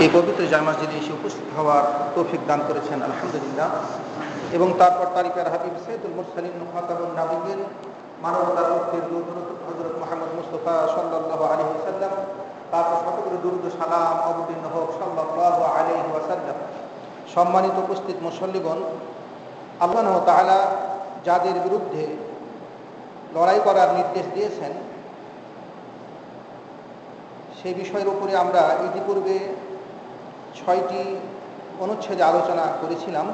এই পবিত্র জামে মসজিদে এসে উপস্থিত হওয়ার তৌফিক দান করেছেন আলহামদুলিল্লাহ। এবং তারপর তারিকার হাবিব সাইয়্যিদুল মুরসালিন খাতামুন নবিয়্যিন মানবতার মুক্তির দূত হযরত মুহাম্মদ মুস্তাফা সাল্লাল্লাহু আলাইহি ওয়াসাল্লাম, তারপর শতকোটি দরুদ ও সালাম অবতীর্ণ হোক সাল্লাল্লাহু আলাইহি ওয়াসাল্লাম। সম্মানিত উপস্থিত মুসল্লিগণ, আল্লাহ তাআলা যাদের বিরুদ্ধে লড়াই করার নির্দেশ দিয়েছেন সেই বিষয়ের উপরে আমরা ইতিপূর্বে 6টি অনুচ্ছেদে আলোচনা করেছিলাম।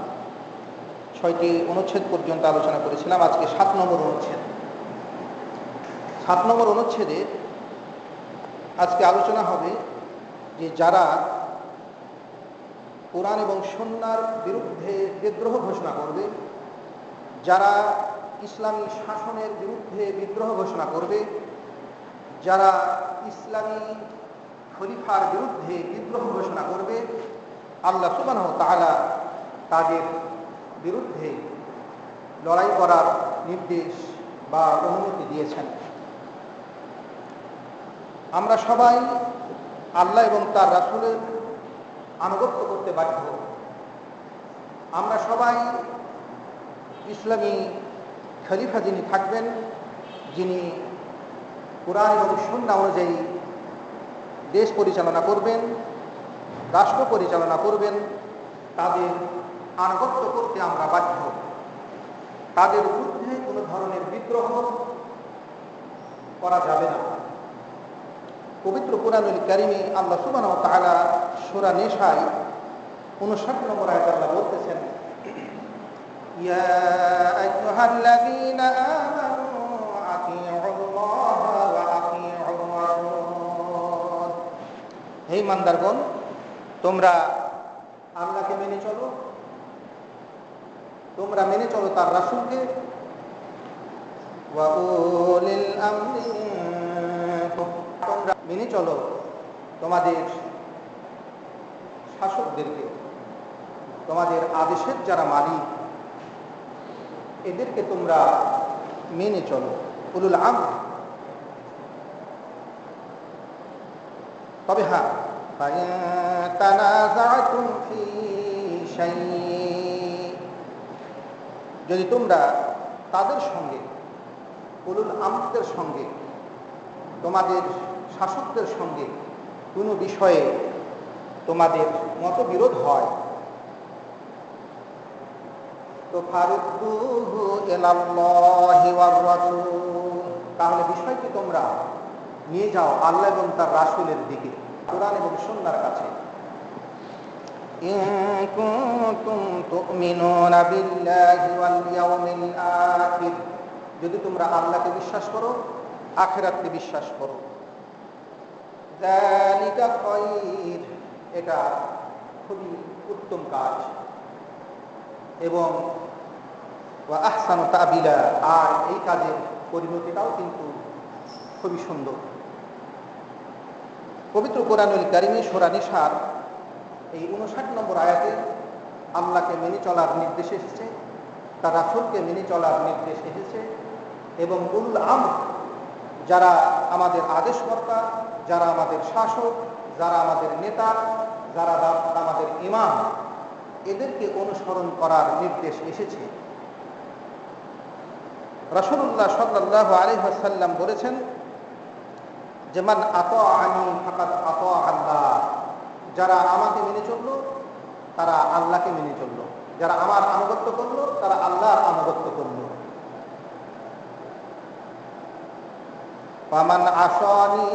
6টি অনুচ্ছেদ পর্যন্ত আলোচনা করেছিলাম। আজকে 7 নম্বর অনুচ্ছেদ। 7 নম্বর অনুচ্ছেদে আজকে আলোচনা হবে যে যারা কোরআন এবং সুন্নাহর বিরুদ্ধে বিদ্রোহ ঘোষণা করবে, যারা ইসলামী শাসনের বিরুদ্ধে বিদ্রোহ ঘোষণা করবে, যারা ইসলামী খলিফার বিরুদ্ধে বিদ্রোহ ঘোষণা করবে, আল্লাহ সুবহানাহু ওয়া তাআলা তাদের বিরুদ্ধে লড়াই করার নির্দেশ বা অনুমতি দিয়েছেন। আমরা সবাই আল্লাহ এবং তার রাসূলের আনুগত্য করতে বাধ্য। আমরা সবাই ইসলামী খলিফা যিনি থাকবেন, যিনি কোরআন এবং সুন্নাহ অনুযায়ী দেশ পরিচালনা করবেন, রাষ্ট্র পরিচালনা করবেন, তাদের আনুগত্য করতে আমরা বাধ্য। তাদের বিরুদ্ধে কোনো ধরনের বিদ্রোহ করা যাবে না। পবিত্র কুরআনুল কারীমে আল্লাহ সুবহানাহু ওয়া তাআলা সূরা নিসায় 59 নম্বর আয়াতে আল্লাহ বলতেছেন, ইয়া আইয়ুহাল্লাযীনা আমানু আতিউল্লাহ ওয়া আতিউর রাসূল। হে ইমানদারগণ, তোমরা আল্লাহকে মেনে চলো, তোমরা মেনে চলো তার রাসূলকে, ওয়া উলিল আমরি মিনকুম, তোমরা মেনে চলো তোমাদের শাসকদেরকে, তোমাদের আদেশের যারা মালিক এদেরকে তোমরা মেনে চলো, উলুল আমর। তবে হ্যাঁ, তানাযাআতুম ফি শাইইন, যদি তোমরা তাদের সঙ্গে, উলুল আমরদের সঙ্গে, তোমাদের শাসকদের সঙ্গে কোনো বিষয়ে তোমাদের মতবিরোধ হয়, তো ফারুদ্দুহু ইলাল্লাহি ওয়ার রাসূল, তাহলে বিষয়টি তোমরা নিয়ে যাও আল্লাহ এবং তার রাসূলের দিকে, কোরআন এবং সুন্নাহর কাছে। ইন কুনতুম তুমিনুনা বিল্লাহি ওয়াল ইয়াউমিল আখির, যদি তোমরা আল্লাহকে বিশ্বাস করো, আখিরাতকে বিশ্বাস করো। যালিকা খায়র, এটা খুবই উত্তম কাজ, এবং ওয়া আহসানু তাবিলা, আর এই কাজের পরিণতিটাও কিন্তু খুবই সুন্দর। পবিত্র কুরআনুল কারীমে সূরা নিসার এই 59 নম্বর আয়াতে আল্লাহকে মেনে চলার নির্দেশ এসেছে, তার রাসূলকে মেনে চলার নির্দেশ এসেছে, এবং উলুল আমর যারা আমাদের আদেশকর্তা, যারা আমাদের শাসক, যারা আমাদের নেতা, যারা আমাদের ইমাম, এদেরকে অনুসরণ করার নির্দেশ এসেছে। রাসূলুল্লাহ সাল্লাল্লাহু আলাইহি ওয়াসাল্লাম বলেছেন যে মান আতাআনি ফাকাদ আতা আল্লাহ, যারা আমাকে মেনে চললো তারা আল্লাহকে মেনে চললো, যারা আমার আনুগত্য করলো তারা আল্লাহর আনুগত্য করলো। ফামান আসানি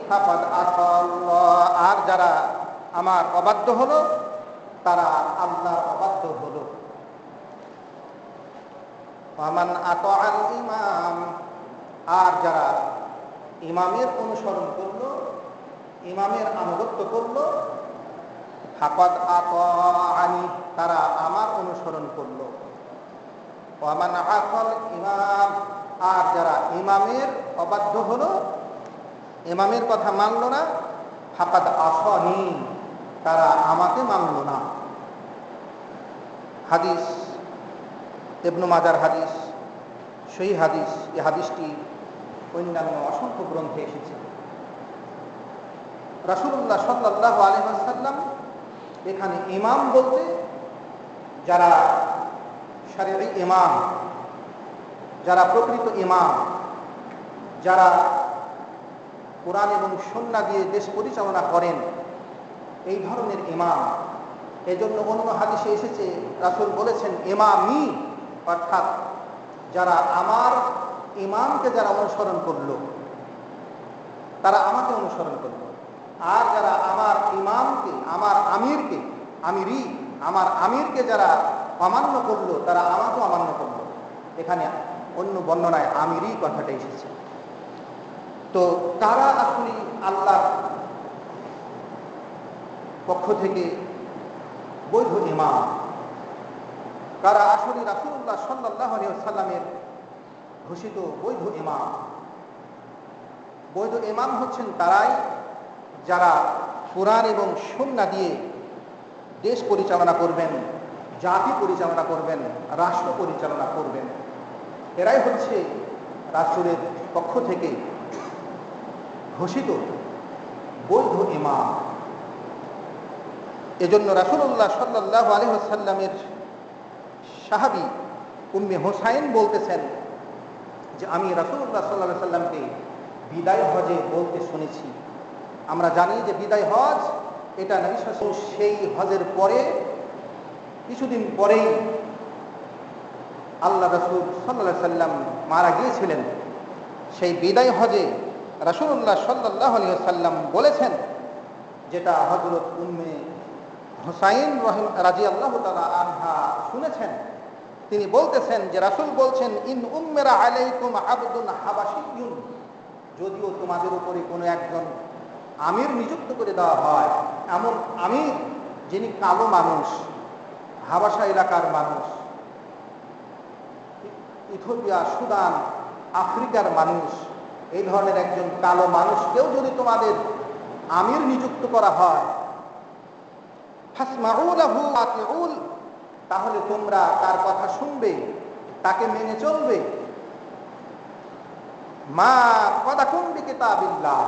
ফাকাদ আতা আল্লাহ, আর যারা আমার অবাধ্য হলো তারা আল্লাহর অবাধ্য হলো। ফামান আতাআল ইমাম, আর যারা ইমামের অনুসরণ করলো, ইমামের আনুগত্য করলো, ফাকাদ আতাআনি, তারা আমার অনুসরণ করলো। ফামান আসাল ইমাম, আর যারা ইমামের অবাধ্য হলো, ইমামের কথা মানলো না, ফাকাদ আসানি, তারা আমাকে মানল না। হাদিস ইবনে মাজার হাদিস, সেই হাদিস, এই হাদিসটি অন্যান্য অসংখ্য গ্রন্থে এসেছে। রাসূলুল্লাহ সাল্লাল্লাহু আলাইহি ওয়াসাল্লাম এখানে ইমাম বলতে যারা শরঈ ইমাম, যারা প্রকৃত ইমাম, যারা কোরআন এবং সুন্নাহ দিয়ে দেশ পরিচালনা করেন, এই ধরনের ইমাম। এজন্য অন্য হাদিসে এসেছে, রাসূল বলেছেন ইমামি, অর্থাৎ যারা আমার ইমামকে যারা অনুসরণ করলো তারা আমাকে অনুসরণ করলো, আর যারা আমার ইমামকে, আমার আমিরকে যারা অমান্য করলো তারা আমাকে অমান্য করলো। এখানে অন্য বর্ণনায় আমিরি কথাটা এসেছে। তো তারা আসলে আল্লাহর পক্ষ থেকে বৈধ ইমাম, কারা আসলে রাসূলুল্লাহ সাল্লাল্লাহু আলাইহি ওয়াসাল্লামের ঘোষিত বৈধ ইমাম। বৈধ ইমাম হচ্ছেন তারাই যারা কুরআন এবং সুন্নাহ দিয়ে দেশ পরিচালনা করবেন, জাতি পরিচালনা করবেন, রাষ্ট্র পরিচালনা করবেন। এরাই হচ্ছে রাসূলের পক্ষ থেকে ঘোষিত বৈধ ইমাম। এজন্য রাসূলুল্লাহ সাল্লাল্লাহু আলাইহি ওয়াসাল্লামের সাহাবী উম্মে হুসাইন বলতেছেন যে আমি রাসূলুল্লাহ সাল্লাল্লাহু আলাইহি ওয়াসাল্লামকে বিদায় হজে বলতে শুনেছি। আমরা জানি যে বিদায় হজ এটা নবী সাল্লাল্লাহু আলাইহি ওয়াসাল্লাম সেই হজের পরে কিছুদিন পরেই আল্লাহ রাসূল সাল্লাল্লাহু আলাইহি ওয়াসাল্লাম মারা গিয়েছিলেন। সেই বিদায় হজে রাসূলুল্লাহ সাল্লাল্লাহু আলাইহি ওয়াসাল্লাম বলেছেন, যেটা হযরত উম্মে হুসাইন রাদিয়াল্লাহু তাআলা আনহা শুনেছেন। তিনি বলতেছেন যে রাসূল বলছেন, ইন উম্মিরা আলাইকুম আবদুন হাবাশিয়ুন, যদিও তোমাদের উপরে কোনো একজন আমির নিযুক্ত করে দেওয়া হয়, এমন আমির যিনি কালো মানুষ, হাবাসা এলাকার মানুষ, ইথিওপিয়া, সুদান, আফ্রিকার মানুষ, এই ধরনের একজন কালো মানুষকেও যদি তোমাদের আমির নিযুক্ত করা হয়, ফাসমাউ লাহু আতিউল, তাহলে তোমরা তার কথা শুনবে, তাকে মেনে চলবে। মা কাদাকুম বিকিতাবিল্লাহ,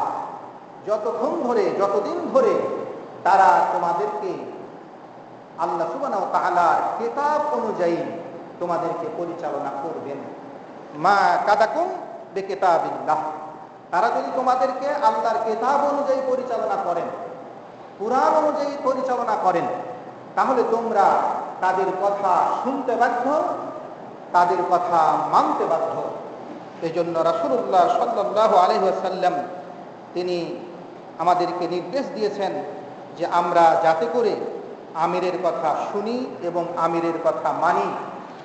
যতদিন ধরে তারা তোমাদেরকে আল্লাহ সুবহানাহু ওয়া তাআলার কিতাব অনুযায়ী তোমাদেরকে পরিচালনা করবেন। মা কাদাকুম বিকিতাবিল্লাহ, তারা যদি তোমাদেরকে আল্লাহর কিতাব অনুযায়ী পরিচালনা করেন, কুরআন অনুযায়ী পরিচালনা করেন, তাহলে তোমরা তাদের কথা শুনতে বাধ্য, তাদের কথা মানতে বাধ্য। এই জন্য রাসূলুল্লাহ সাল্লাল্লাহু আলাইহি ওয়াসাল্লাম তিনি আমাদেরকে নির্দেশ দিয়েছেন যে আমরা যাতে করে আমিরের কথা শুনি এবং আমিরের কথা মানি,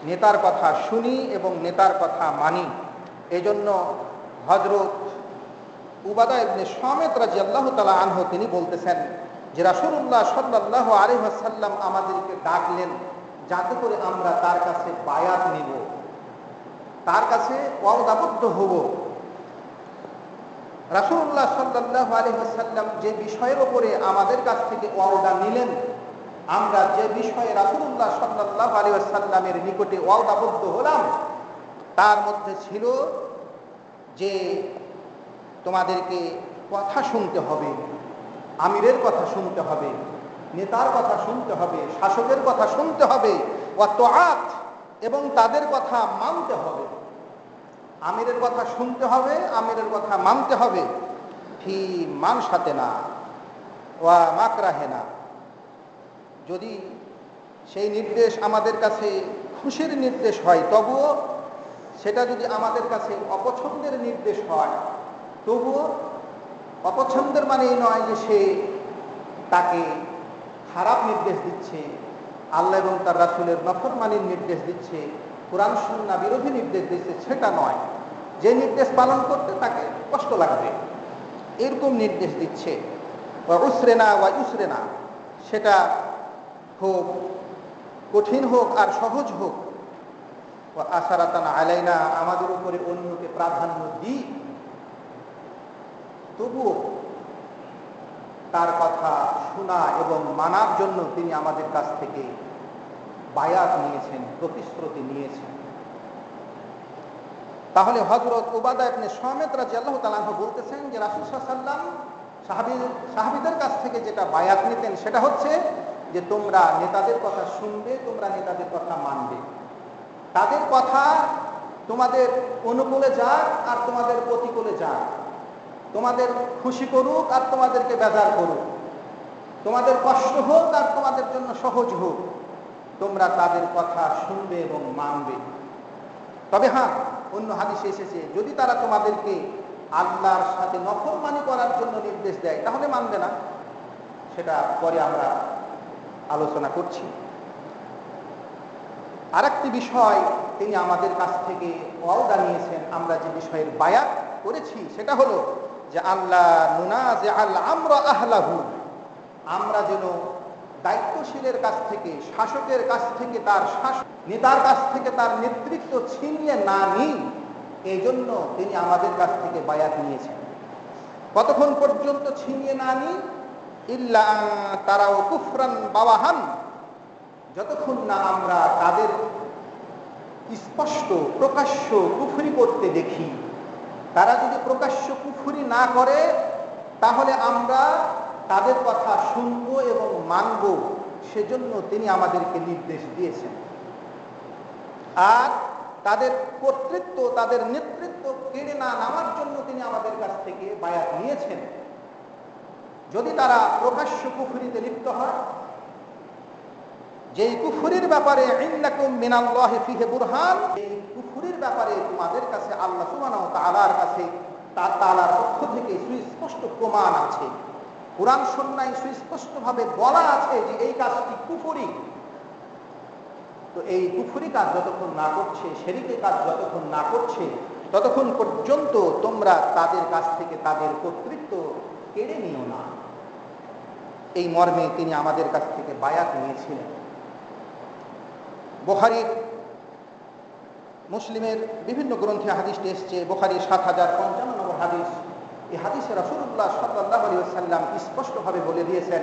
নেতার কথা শুনি এবং নেতার কথা মানি। এই জন্য হযরত উবাদা ইবনে সামিত রাদিয়াল্লাহু তাআলা আনহু তিনি বলতেছেন যে রাসূলুল্লাহ সাল্লাল্লাহু আলাইহি ওয়াসাল্লাম আমাদেরকে ডাকলেন যাতে করে আমরা তার কাছে বায়াত নিব, তার কাছে ওয়াদাবদ্ধ হব। রাসূলুল্লাহ সাল্লাল্লাহু আলাইহি ওয়াসাল্লাম যে বিষয়ের উপরে আমাদের কাছ থেকে ওয়াদা নিলেন, আমরা যে বিষয়ে রাসূলুল্লাহ সাল্লাল্লাহু আলাইহি ওয়াসাল্লামের নিকটে ওয়াদাবদ্ধ হলাম, তার মধ্যে ছিল যে তোমাদেরকে কথা শুনতে হবে, আমিরের কথা শুনতে হবে, নেতার কথা শুনতে হবে, শাসকের কথা শুনতে হবে, ওয়া তাআত, এবং তাদের কথা মানতে হবে। আমিরের কথা শুনতে হবে, আমিরের কথা মানতে হবে। ফি মানশাতিনা ওয়া মাকরাহিনা, যদি সেই নির্দেশ আমাদের কাছে খুশির নির্দেশ হয় তবুও, সেটা যদি আমাদের কাছে অপছন্দের নির্দেশ হয় তবুও, অপছন্দের মানে এই নয় যে সে তাকে খারাপ নির্দেশ দিচ্ছে, আল্লাহ এবং তার রাসূলের নাফরমানির নির্দেশ দিচ্ছে, কুরআন সুন্নাহ বিরোধী নির্দেশ দিচ্ছে, সেটা নয়। যে নির্দেশ পালন করতে তাকে কষ্ট লাগবে এরকম নির্দেশ দিচ্ছে। ওয়া উসরিনা ওয়া ইউসরিনা, সেটা হোক কঠিন হোক আর সহজ হোক। ওয়া আসারাতান আলাইনা, আমাদের উপরে অন্যকে প্রাধান্য দিই, তবুও তার কথা শোনা এবং মানার জন্য তিনি আমাদের কাছ থেকে বায়াত নিয়েছেন, প্রতিশ্রুতি নিয়েছেন। তাহলে হযরত উবাদা ইবনে সামিত রাদিয়াল্লাহু তাআলা আনহু বলতেছেন যে রাসূল সাল্লাল্লাহু আলাইহি ওয়াসাল্লাম সাহাবীদের কাছ থেকে যেটা বায়াত নিতেন সেটা হচ্ছে যে তোমরা নেতাদের কথা শুনবে, তোমরা নেতাদের কথা মানবে, তাদের কথা তোমাদের অনুকূলে যাক আর তোমাদের প্রতিকূলে যাক, তোমাদের খুশি করুক আর তোমাদেরকে বেজার করুক, তোমাদের কষ্ট হোক আর তোমাদের জন্য সহজ হোক, তোমরা তাদের কথা শুনবে এবং মানবে। তবে হ্যাঁ, অন্য হাদিসে এসেছে যদি তারা তোমাদেরকে আল্লাহর সাথে নফরমানি করার জন্য নির্দেশ দেয় তাহলে মানবে না, সেটা পরে আমরা আলোচনা করছি। আরেকটি বিষয় তিনি আমাদের কাছ থেকে ওয়াদা নিয়েছেন, আমরা যে বিষয়ের বায়াত করেছি সেটা হলো যে আল্লাহ নুনাজে আল আমরা আহলাহু, আমরা যেন দায়িত্বশীলের কাছ থেকে, শাসকের কাছ থেকে, তার নেতার কাছ থেকে তার নেতৃত্ব ছিনিয়ে না নিই, এই জন্য তিনি আমাদের কাছ থেকে বায়াত নিয়েছেন। কতক্ষণ পর্যন্ত ছিনিয়ে না নিই? ইল্লা তারাও কুফরান বাওয়াহান, যতক্ষণ না আমরা তাদের স্পষ্ট প্রকাশ্য কুফরি করতে দেখি। তারা যদি প্রকাশ্য কুফরি না করে তাহলে আমরা তাদের কথা শুনবো এবং মানব, সেজন্য তিনি আমাদেরকে নির্দেশ দিয়েছেন। আর তাদের কর্তৃত্ব, তাদের নেতৃত্ব কেড়ে না নেওয়ার জন্য তিনি আমাদের কাছ থেকে বায়াত নিয়েছেন। যদি তারা প্রকাশ্য কুফরিতে লিপ্ত হয়, যেই কুফরির ব্যাপারে ইন্নাকুম মিনাল্লাহি ফিহি বুরহান, এই কুফরির ব্যাপারে তোমাদের কাছে আল্লাহ সুবহানাহু ওয়া তাআলার কাছে তাআলার পক্ষ থেকে সুস্পষ্ট প্রমাণ আছে। কুরআন সুন্নাহয় সুস্পষ্টভাবে বলা আছে যে এই কাজটি কুফরি। তো এই কুফরি কাজ যতক্ষণ না করছে, শিরকের কাজ যতক্ষণ না করছে, ততক্ষণ পর্যন্ত তোমরা তাদের কাছ থেকে তাদের কর্তৃত্ব কেড়ে নিও না। এই মর্মে তিনি আমাদের কাছ থেকে বায়াত নিয়েছিলেন। বুখারীর, মুসলিমের বিভিন্ন গ্রন্থে হাদিসটি এসেছে। বুখারীর ৭০৫৫ নম্বর হাদিস। এই হাদিসে রাসূলুল্লাহ সাল্লাল্লাহু আলাইহি ওয়াসাল্লাম স্পষ্টভাবে বলে দিয়েছেন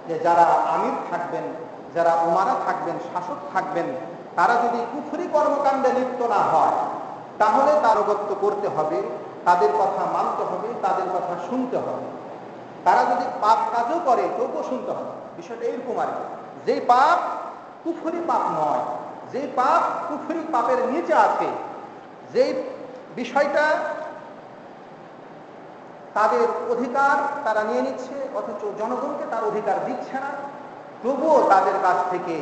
যে যারা আমির থাকবেন, যারা উমারা থাকবেন, শাসক থাকবেন, তারা যদি কুফরি কর্মকাণ্ডে লিপ্ত না হয় তাহলে তার অবগত করতে হবে, তাদের কথা মানতে হবে, তাদের কথা শুনতে হবে। তারা যদি পাপ কাজও করে তবুও শুনতে হবে। বিষয়টা এরকম আর কি, যে পাপ কুফরি পাপ নয়, যে পাপ কুফরি পাপের নিচে আছে, যে বিষয়টা তাদের অধিকার তারা নিয়ে নিচ্ছে অথচ জনগণকে তার অধিকার দিচ্ছে না, তবুও তাদের কাছ থেকে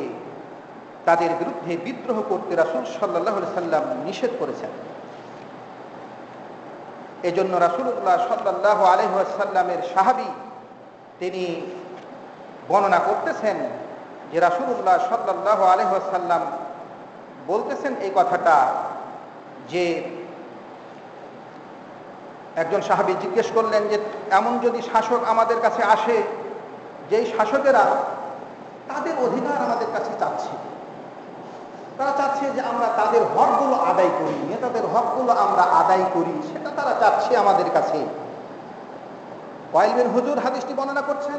তাদের বিরুদ্ধে বিদ্রোহ করতে রাসূল সাল্লাল্লাহু আলাইহি সাল্লাম নিষেধ করেছেন। এজন্য রাসূলুল্লাহ সাল্লাল্লাহু আলাইহি ওয়াসাল্লামের সাহাবী তিনি বর্ণনা করতেছেন যে রাসূলুল্লাহ সাল্লাল্লাহু আলাইহি ওয়াসাল্লাম বলতেছেন এই কথাটা, যে একজন সাহাবী জিজ্ঞেস করলেন যে এমন যদি শাসক আমাদের কাছে আসে, যেই শাসকেরা তাদের অধিকার আমাদের কাছে চাচ্ছে, তারা চাচ্ছে যে আমরা তাদের হকগুলো আদায় করি, নেতাদের হকগুলো আমরা আদায় করি, সেটা তারা চাচ্ছে আমাদের কাছে। ওয়াইল বিন হুজুর হাদিসটি বর্ণনা করছেন,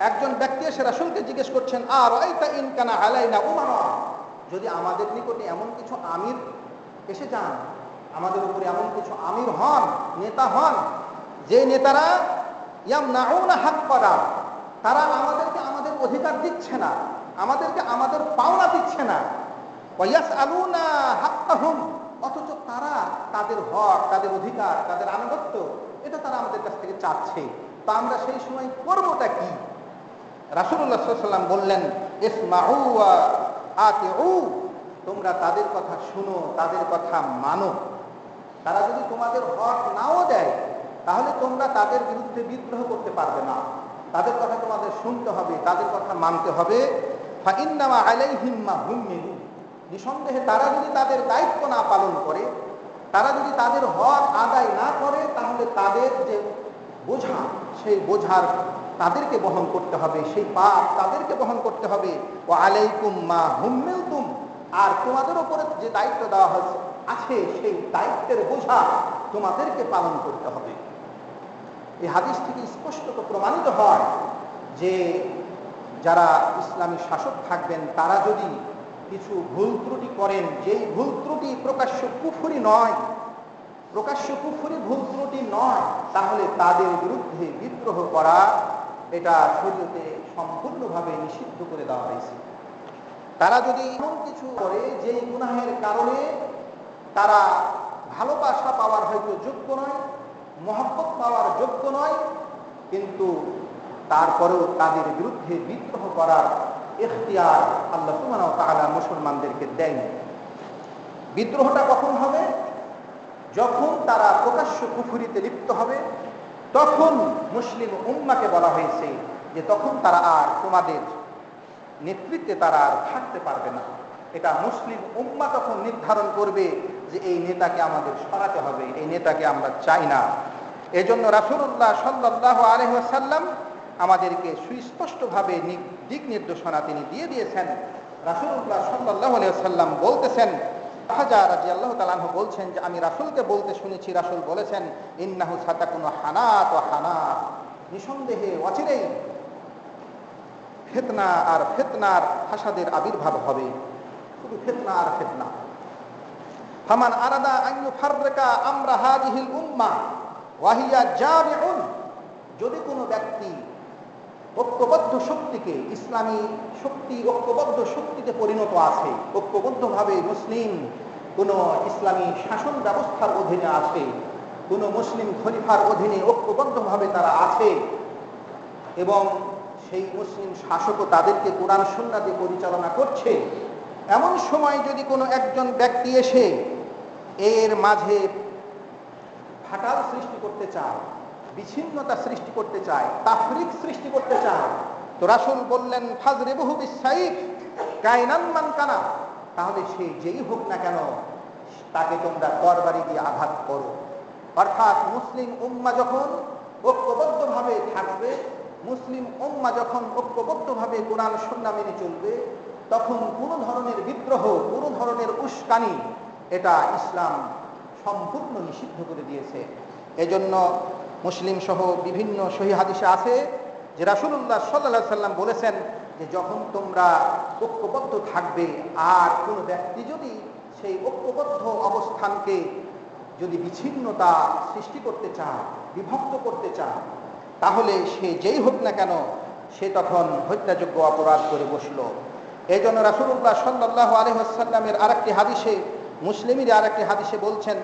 একজন ব্যক্তি এসে রাসূলকে জিজ্ঞেস করছেন, আর রাআইতা ইন কানা আলাইনা উমারা, যদি আমাদের নিকটে এমন কিছু আমির এসে যান, আমাদের উপরে এমন কিছু আমির হন, নেতা হন, যে নেতারা ইয়ামনাউনা হাক্কানা, তারা আমাদেরকে আমাদের অধিকার দিচ্ছে না, আমাদেরকে আমাদের পাওনা দিচ্ছে না, ওয়ায়াসআলুনা হাক্কাহুম, অথচ তারা তাদের হক, তাদের অধিকার, তাদের আনুগত্য এটা তারা আমাদের কাছ থেকে চাচ্ছে, তা আমরা সেই সময় করবোটা কি? রাসূলুল্লাহ সাল্লাল্লাহু আলাইহি ওয়াসাল্লাম বললেন, ইসমাউ ওয়া আতিউ, তোমরা তাদের কথা শুনো, তাদের কথা মানো। তারা যদি তোমাদের হক নাও দেয় তাহলে তোমরা তাদের বিরুদ্ধে বিদ্রোহ করতে পারবে না, তাদের কথা তোমাদের শুনতে হবে, তাদের কথা মানতে হবে। ফাইন্নামা আলাইহিম মা হুম্মিলু, নিঃসন্দেহে তারা যদি তাদের দায়িত্ব না পালন করে, তারা যদি তাদের হক আদায় না করে, তাহলে তাদের যে বোঝা, সেই বোঝার তাদেরকে বহন করতে হবে, সেই পাপ তাদেরকে বহন করতে হবে। ওয়া আলাইকুম মা হুম্মিলতুম, আর তোমাদের উপরে যে দায়িত্ব দেওয়া হয়েছে আছে সেই দায়িত্বের বোঝা তোমাদেরকে পালন করতে হবে। এই হাদিস থেকে স্পষ্ট প্রমাণিত হয় যে যারা ইসলামী শাসক থাকবেন তারা যদি কিছু ভুল ত্রুটি করেন, যেই ভুল ত্রুটি প্রকাশ্য কুফরি নয়, প্রকাশ্য কুফরি ভুল ত্রুটি নয়, তাহলে তাদের বিরুদ্ধে বিদ্রোহ করা এটা শরীয়তে সম্পূর্ণভাবে নিষিদ্ধ করে দেওয়া হয়েছে। তারা যদি এমন কিছু করে যেই গুনাহের কারণে তারা ভালোবাসা পাওয়ার হয়তো যোগ্য নয়, মহব্বত পাওয়ার যোগ্য নয়, কিন্তু তারপরেও তাদের বিরুদ্ধে বিদ্রোহ করার ইখতিয়ার আল্লাহ সুবহানাহু ওয়া তাআলা মুসলমানদেরকে দেয়নি। বিদ্রোহটা কখন হবে? যখন তারা প্রকাশ্য কুফরিতে লিপ্ত হবে, তখন মুসলিম উম্মাকে বলা হয়েছে যে তখন তারা আর তোমাদের নেতৃত্বে তারা আর থাকতে পারবে না। এটা মুসলিম উম্মা তখন নির্ধারণ করবে যে এই নেতাকে আমাদের সরাতে হবে, এই নেতাকে আমরা চাই না। এজন্য রাসূলুল্লাহ সাল্লাল্লাহু আলাইহি ওয়াসাল্লাম আমাদেরকে সুস্পষ্টভাবে দিক নির্দেশনা তিনি দিয়ে দিয়েছেন। রাসূলুল্লাহ সাল্লাল্লাহু আলাইহি ওয়াসাল্লাম বলতেছেন, খাজা রাদিয়াল্লাহু তাআলা আনহু বলছেন যে আমি রাসূলকে বলতে শুনেছি, রাসূল বলেছেন ইন্নাহু সাতাকুনু হানাত ওয়া হানাত, নিঃসন্দেহে অচিরেই ফিতনা আর ফিতনার ফাসাদের আবির্ভাব হবে, শুধু ফিতনা আর ফিতনা। ফামান আরাদা আন ইউফাররিকা আমরা হাযিহিল উম্মাহ ওয়া হিয়া জামিউন, যদি কোনো ব্যক্তি ঐক্যবদ্ধ শক্তিকে, ইসলামী শক্তি ঐক্যবদ্ধ শক্তিতে পরিণত আছে, ঐক্যবদ্ধভাবে মুসলিম কোনো ইসলামী শাসন ব্যবস্থার অধীনে আছে, কোনো মুসলিম খলিফার অধীনে ঐক্যবদ্ধভাবে তারা আছে এবং সেই মুসলিম শাসকও তাদেরকে কোরআন সুন্নাহ দিয়ে পরিচালনা করছে, এমন সময় যদি কোনো একজন ব্যক্তি এসে এর মাঝে ফাটাল সৃষ্টি করতে চায়, বিচ্ছিন্নতা সৃষ্টি করতে চায়, তাফরিক সৃষ্টি করতে চায়, তো রাসূল বললেন ফাজরিবুহু বিস-সাইফ কাইনান মান কানা, তাহলে সে যেই হোক না কেন তাকে তোমরা তরবারি দিয়ে আঘাত করো। অর্থাৎ মুসলিম উম্মাহ যখন ঐক্যবদ্ধভাবে থাকবে, মুসলিম উম্মাহ যখন ঐক্যবদ্ধভাবে কোরআন সুন্নাহ মেনে চলবে, তখন কোনো ধরনের বিদ্রোহ, কোনো ধরনের উস্কানি এটা ইসলাম সম্পূর্ণ নিষিদ্ধ করে দিয়েছে। এজন্য মুসলিম সহ বিভিন্ন সহিহ হাদিসে আছে যে রাসূলুল্লাহ সাল্লাল্লাহু আলাইহি সাল্লাম বলেছেন যে যখন তোমরা ঐক্যবদ্ধ থাকবে আর কোনো ব্যক্তি যদি সেই ঐক্যবদ্ধ অবস্থানকে যদি বিচ্ছিন্নতা সৃষ্টি করতে চায়, বিভক্ত করতে চায়, তাহলে সে যেই হোক না কেন সে তখন হত্যাযোগ্য অপরাধ করে বসলো। এই জন্য রাসূলুল্লাহ সাল্লাল্লাহু আলাইহি ওয়াসাল্লামের আরেকটি হাদিসে, মুসলিমের আরেকটি হাদিসে বলছেন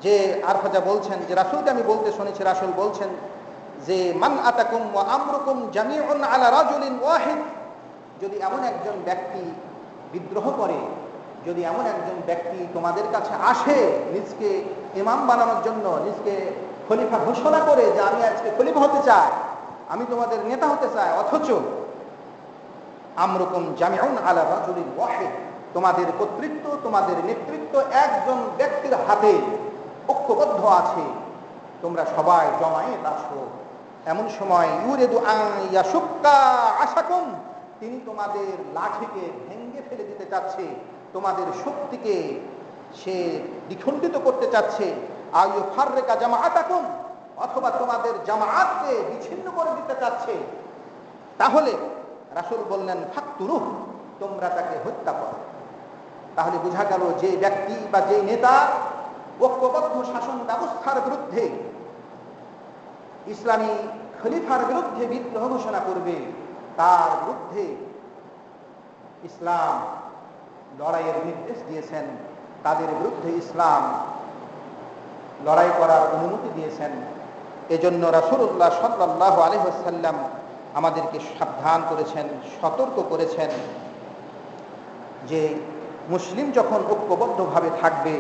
যে আরফাজা বলছেন যে রাসূলকে আমি বলতে শুনেছি, রাসূল বলছেন যে মান আতাকুম ওয়া আমরুকুম জামিউন আলা রাজুলিন ওয়াহিদ, যদি এমন একজন ব্যক্তি বিদ্রোহ করে, যদি এমন একজন ব্যক্তি তোমাদের কাছে আসে নিজকে ইমাম বানানোর জন্য, নিজকে খলিফা ঘোষণা করে যে আমি আজকে খলিফা হতে চাই, আমি তোমাদের নেতা হতে চাই, অথচ আমরুকুম জামিউন আলা রাজুলিন ওয়াহিদ, তোমাদের কর্তৃত্ব, তোমাদের নেতৃত্ব একজন ব্যক্তির হাতে ঐক্যবদ্ধ আছে, তোমরা সবাই জমায়েত আছো, এমন সময় ইউরিদু আন ইয়াশুক্কা আশাকুম, তিনি তোমাদের লাঠিকে ভেঙে ফেলে দিতে চাচ্ছে, তোমাদের শক্তিকে সে দ্বিখণ্ডিত করতে চাচ্ছে, আয়ু ফাররিকা জামাআতাকুম, অথবা তোমাদের জামাআতকে বিচ্ছিন্ন করে দিতে চাচ্ছে, তাহলে রাসূল বললেন ফাকতুরুহ, তোমরা তাকে হত্যা করো। তাহলে বোঝা গেল যে ব্যক্তি বা যে নেতা ঐক্যবদ্ধ শাসন ব্যবস্থার বিরুদ্ধে, ইসলামী খলিফার বিরুদ্ধে বিদ্রোহ ঘোষণা করবে, তার বিরুদ্ধে ইসলাম লড়াইয়ের নির্দেশ দিয়েছেন, তাদের বিরুদ্ধে ইসলাম লড়াই করার অনুমতি দিয়েছেন। এজন্য রাসূলুল্লাহ সাল্লাল্লাহু আলাইহি ওয়াসাল্লাম আমাদেরকে সাবধান করেছেন, সতর্ক করেছেন যে মুসলিম যখন ঐক্যবদ্ধভাবে থাকবে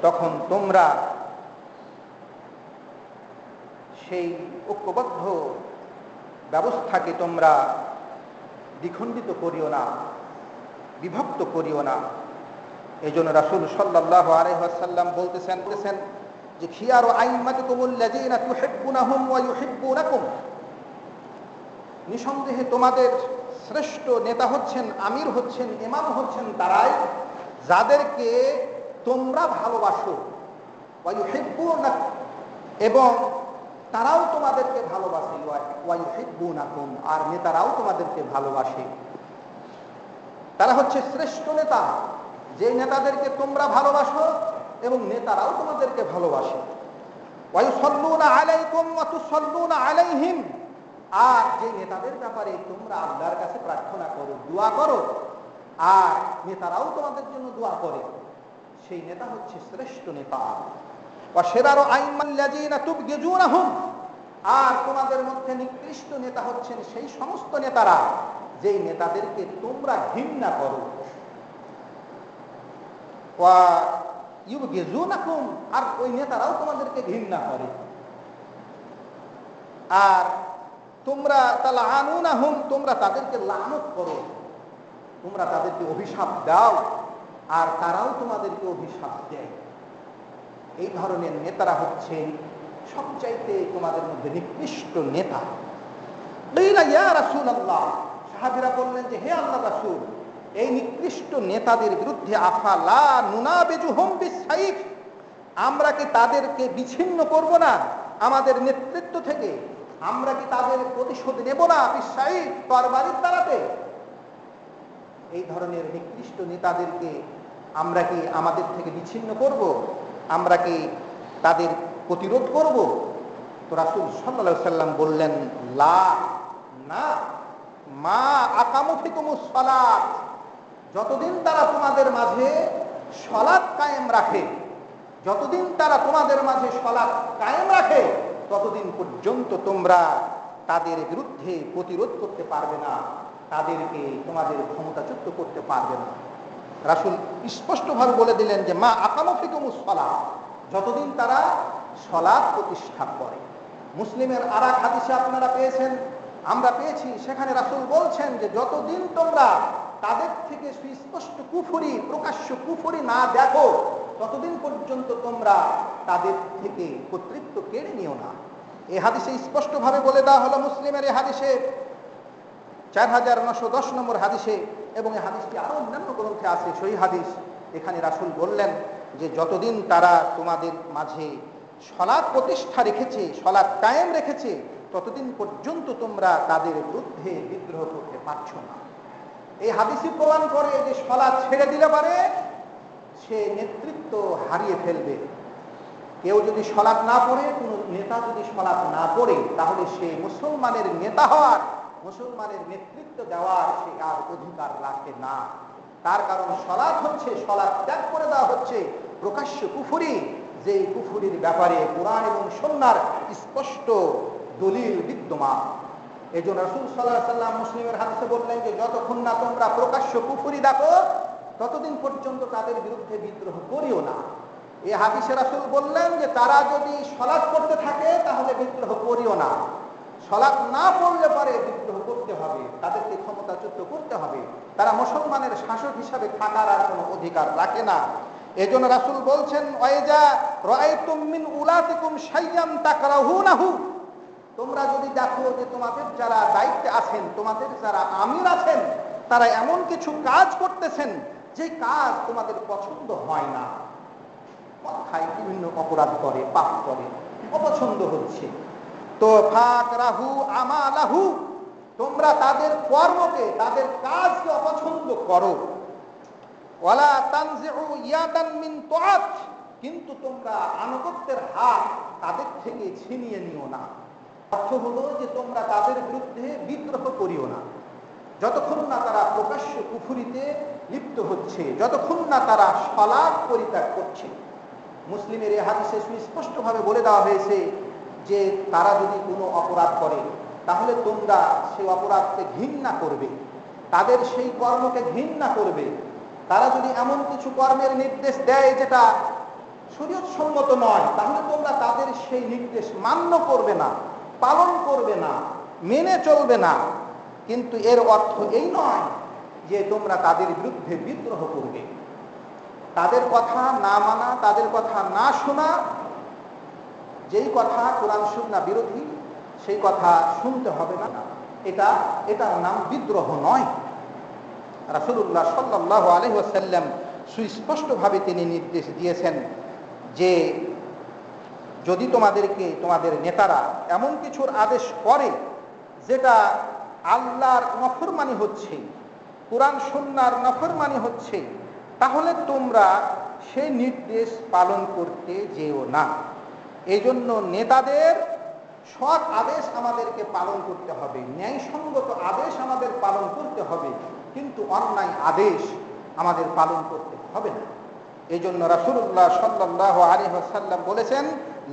তখন তোমরা সেই ঐক্যবদ্ধ ব্যবস্থাকে তোমরা দ্বিখণ্ডিত করিও না, বিভক্ত করিও না। এই জন্য রাসূল সাল্লাল্লাহু আলাইহি ওয়াসাল্লাম বলতেছেন যে খিয়ারু আইম্মাতুকুমুল্লাযীনা তুহিব্বুনাহুম ওয়া ইউহিব্বুনাকুম, নিঃসন্দেহে তোমাদের শ্রেষ্ঠ নেতা হচ্ছেন, আমির হচ্ছেন, ইমাম হচ্ছেন তারাই যাদেরকে তোমরা ভালোবাসো, ওয়া ইউহিব্বুনাকুম, এবং তারাও তোমাদেরকে ভালোবাসে, ওয়া ইউহিব্বুনাকুম, আর নেতারাও তোমাদেরকে ভালোবাসে। তারা হচ্ছে শ্রেষ্ঠ নেতা, যে নেতাদেরকে তোমরা ভালোবাসো এবং নেতারাও তোমাদেরকে ভালোবাসে। ওয়া ইউসাল্লুনা আলাইকুম ওয়া তুসাল্লুনা আলাইহিম, আর যে নেতাদের ব্যাপারে তোমরা আল্লাহর কাছে প্রার্থনা করো, দোয়া করো, আর নেতারাও তোমাদের জন্য দোয়া করে, সেই নেতা হচ্ছে শ্রেষ্ঠ নেতা। আর তোমাদের মধ্যে নিকৃষ্ট নেতা হচ্ছেন সেই সমস্ত নেতারা যেই নেতাদেরকে তোমরা ঘৃণা করো। আর ওই নেতারাও তোমাদেরকে ঘৃণা করে। আর তোমরা তোমরা তাদেরকে লানত করো, তোমরা তাদেরকে অভিশাপ দাও, আর তারাও তোমাদেরকে অভিশাপ দেয়। এই ধরনের নেতারা হচ্ছেন সবচাইতে তোমাদের মধ্যে নিকৃষ্ট নেতা। রাসূলুল্লাহ, সাহাবীরা বললেন যে হে আল্লাহর রাসূল, এই নিকৃষ্ট নেতাদের বিরুদ্ধে আফালা নুনাবিজুহুম বিসাইফ, আমরা কি তাদেরকে বিচ্ছিন্ন করব না আমাদের নেতৃত্ব থেকে? আমরা কি তাদের প্রতিশোধ নেব না বিসাইফ, তরবারির দ্বারাতে? এই ধরনের নিকৃষ্ট নেতাদেরকে আমরা কি আমাদের থেকে বিচ্ছিন্ন করব? আমরা কি তাদের প্রতিরোধ করব? তো রাসূল সাল্লাল্লাহু আলাইহি সাল্লাম বললেন, লা, না, মা আকামু ফিকুমুস সালাত, যতদিন তারা তোমাদের মাঝে সালাত কায়েম রাখে, যতদিন তারা তোমাদের মাঝে সালাত কায়েম রাখে, ততদিন পর্যন্ত তোমরা তাদের বিরুদ্ধে প্রতিরোধ করতে পারবে না, তাদেরকে তোমাদের ক্ষমতাচ্যুত করতে পারবে না। রাসূল স্পষ্টভাবে বলে দিলেন যে মা আকামু ফিকুমুস সালাত, যতদিন তারা সালাত প্রতিষ্ঠা করে। মুসলিমের আরেক হাদিসে আপনারা পেয়েছেন, আমরা পেয়েছি, সেখানে রাসূল বলছেন যে যতদিন তোমরা তাদের থেকে সুস্পষ্ট কুফরি, প্রকাশ্য কুফরি না দেখো, ততদিন পর্যন্ত তোমরা তাদের থেকে কর্তৃত্ব কেড়ে নিও না। এই হাদিসে স্পষ্টভাবে বলে দেওয়া হলো, মুসলিমের এই হাদিসে 4910 নম্বর হাদিসে, এবং এই হাদিসটি আরো অন্যান্য গ্রন্থে আছে সহিহ হাদিস। এখানে রাসূল বললেন যে যতদিন তারা তোমাদের মাঝে সালাত প্রতিষ্ঠা রেখেছে, সালাত কায়েম রেখেছে, ততদিন পর্যন্ত তোমরা তাদের বিরুদ্ধে বিদ্রোহ করতে পারছো না। এই হাদিসই প্রমাণ করে যে সালাত ছেড়ে দিলে পারে সে নেতৃত্ব হারিয়ে ফেলবে। কেউ যদি সালাত না পড়ে, কোন নেতা যদি সালাত না পড়ে, তাহলে সে মুসলমানের নেতা হওয়ার, মুসলমানের নেতৃত্ব দেওয়ার সে আর অধিকার রাখে না। তার কারণ সালাত হচ্ছে, সালাত ত্যাগ করে দেওয়া হচ্ছে প্রকাশ্য কুফরি, যে কুফরির ব্যাপারে কোরআন এবং সুন্নাহর স্পষ্ট দলিল বিদ্যমান। এই জন্য রাসূল সাল্লাল্লাহু আলাইহি ওয়াসাল্লাম মুসলিমের হাদিসে বললেন যে যতক্ষণ না তোমরা প্রকাশ্য কুফরি দেখো, ততদিন পর্যন্ত তাদের বিরুদ্ধে বিদ্রোহ করিও না। এই হাদিসে রাসূল বললেন যে তারা যদি সালাত পড়তে থাকে তাহলে বিদ্রোহ করিও না, সালাত না পড়লে পরে বিদ্রোহ করতে হবে, তাদেরকে ক্ষমতাচ্যুত করতে হবে। তারা মুসলমানের শাসক হিসাবে থাকার আর কোনো অধিকার রাখে না। এজন্য রাসূল বলছেন, ওয়াইজা রাআইতুম মিন উলাতিকুম শাইয়ান তাকরাহুনাহু, তোমরা যদি দেখো যে তোমাদের যারা দায়িত্বে আছেন, তোমাদের যারা আমির আছেন, তারা এমন কিছু কাজ করতেছেন যে কাজ তোমাদের পছন্দ হয় না, কথায় বিভিন্ন অপরাধ করে, পাপ করে, অপছন্দ হচ্ছে, তো ফাকরাহু আমালাহু, তোমরা তাদের কর্মকে, তাদের কাজকে অপছন্দ করো। ওয়ালা তানজিউ ইয়াদান মিন তাআত, কিন্তু তোমরা আনুগত্যের হাত তাদের থেকে ছিনিয়ে নিও না। অর্থ হলো যে তোমরা তাদের বিরুদ্ধে বিদ্রোহ করিও না যতক্ষণ না তারা প্রকাশ্য কুফরিতে লিপ্ত হচ্ছে, যতক্ষণ না তারা সালাত পরিত্যাগ করছে। মুসলিমের এই হাদিসে সুস্পষ্টভাবে বলে দেওয়া হয়েছে যে তারা যদি কোনো অপরাধ করে, তাহলে তোমরা সেই অপরাধকে ঘৃণা করবে, তাদের সেই কর্মকে ঘৃণা করবে। তারা যদি এমন কিছু কর্মের নির্দেশ দেয় যেটা শরীয়তসম্মত নয়, তাহলে তোমরা তাদের সেই নির্দেশ মান্য করবে না, পালন করবে না, মেনে চলবে না। কিন্তু এর অর্থ এই নয় যে তোমরা তাদের বিরুদ্ধে বিদ্রোহ করবে। তাদের কথা না মানা, তাদের কথা না শোনা, যেই কথা কোরআন সুন্নাহ বিরোধী, সেই কথা শুনতে হবে না, এটার নাম বিদ্রোহ নয়। রাসূলুল্লাহ সাল্লাল্লাহু আলাইহি ওয়াসাল্লাম সুস্পষ্টভাবে তিনি নির্দেশ দিয়েছেন যে যদি তোমাদেরকে তোমাদের নেতারা এমন কিছুর আদেশ করে যেটা আল্লাহর নফরমানি হচ্ছে, কোরআন সুন্নাহর নফরমানি হচ্ছে, তাহলে তোমরা সেই নির্দেশ পালন করতে যেও না। এই জন্য নেতাদের সৎ আদেশ আমাদেরকে পালন করতে হবে, ন্যায়সঙ্গত আদেশ আমাদের পালন করতে হবে, কিন্তু অন্যায় আদেশ আমাদের পালন করতে হবে না। এই জন্য রাসূলুল্লাহ সাল্লাল্লাহু আলাইহি ওয়াসাল্লাম বলেছেন,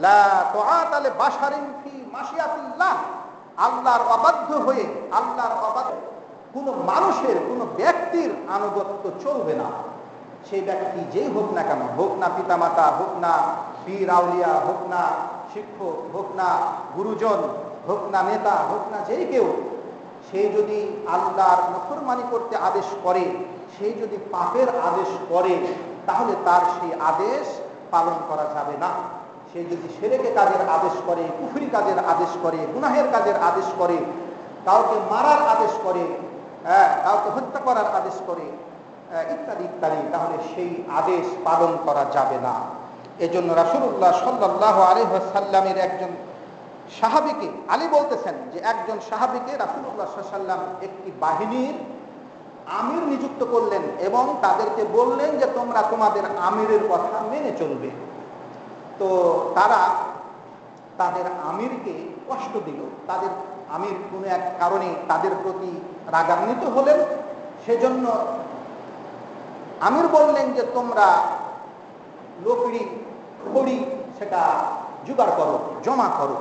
লা তুআতা লি বাশারিন ফি মাশিয়াতিল্লাহ, আল্লাহর অবাধ্য হয়ে, আল্লাহর অবাধ্য কোনো মানুষের, কোনো ব্যক্তির আনুগত্য চলবে না। সেই ব্যক্তি যেই হোক না কেন, হোক না পিতামাতা, হোক না পীর আউলিয়া, হোক না শিক্ষক, হোক না গুরুজন, হোক না নেতা, হোক না যেই কেউ, সে যদি আল্লাহর নাফরমানি করতে আদেশ করে, সে যদি পাপের আদেশ করে, তাহলে তার সেই আদেশ পালন করা যাবে না। সে যদি শিরকে কাজের আদেশ করে, কুফরি কাজের আদেশ করে, গুনাহের কাজের আদেশ করে, কাউকে মারার আদেশ করে, কাউকে হত্যা করার আদেশ করে, ইত্যাদি ইত্যাদি, তাহলে সেই আদেশ পালন করা যাবে না। এজন্য রাসূলুল্লাহ সাল্লাল্লাহু আলাইহি ওয়াসাল্লামের একজন সাহাবীকে, আলী বলতেছেন যে একজন সাহাবীকে রাসূলুল্লাহ সাল্লাল্লাহু আলাইহি ওয়াসাল্লাম একটি বাহিনীর আমির নিযুক্ত করলেন এবং তাদেরকে বললেন যে তোমরা তোমাদের আমিরের কথা মেনে চলবে। তো তারা তাদের আমিরকে কষ্ট দিল, তাদের আমির কোনো এক কারণে তাদের প্রতি রাগান্বিত হলেন। সেজন্য আমির বললেন যে তোমরা লকড়ি, খড়ি সেটা জোগাড় করো, জমা করো।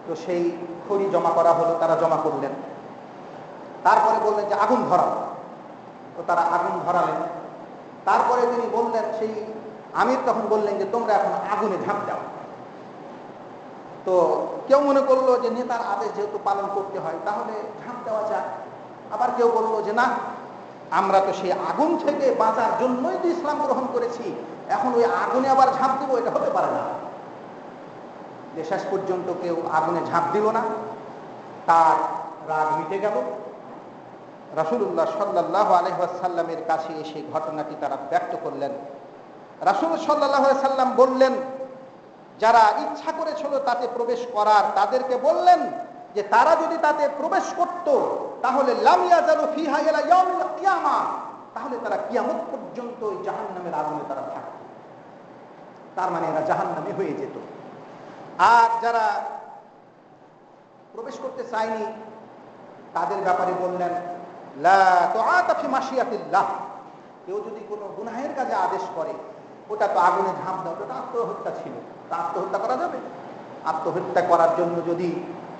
তো সেই খড়ি জমা করা হলো, তারা জমা করলেন। তারপরে বললেন যে আগুন ধরাও, তো তারা আগুন ধরালেন। তারপরে তিনি বললেন, সেই আমির তখন বললেন যে তোমরা এখন আগুনে ঝাঁপ দাও। তো কেউ মনে করলো যে নেতার আদেশ যেহেতু পালন করতে হয়, তাহলে ঝাঁপ দেওয়া যায়। আবার কেউ বললো যে না, আমরা তো সেই আগুন থেকে বাঁচার জন্যই তো ইসলাম গ্রহণ করেছি, এখন ওই আগুনে আবার ঝাঁপ দিব, এটা হতে পারে না। যে শেষ পর্যন্ত কেউ আগুনে ঝাঁপ দিল না, তার রাগ মিটে গেল। রাসূলুল্লাহ সাল্লাল্লাহু আলাইহি ওয়াসাল্লামের কাছে এসে ঘটনাটি তারা ব্যক্ত করলেন। রাসূল সাল্লাল্লাহু আলাইহি ওয়াসাল্লাম বললেন, যারা ইচ্ছা করেছিল তাতে প্রবেশ করার, তাদেরকে বললেন যে তারা যদি তাতে প্রবেশ করত, তাহলে লাম ইয়াজালু ফিহা ইলা ইয়াউমিল কিয়ামা, তাহলে তারা কিয়ামত পর্যন্ত ওই জাহান্নামের আগুনে তারা থাকত। তার মানে এরা জাহান্নামী হয়ে যেত। আর যারা প্রবেশ করতে চায়নি, তাদের ব্যাপারে বললেন, লা তুআতা ফি মাশিয়াতিল্লাহ, কেউ যদি কোনো গুনাহের কাজে আদেশ করে, ওটা তো আগুনে ঝাঁপ দাও, ওটা আত্মহত্যা ছিল, তা আত্মহত্যা করা যাবে? আত্মহত্যা করার জন্য যদি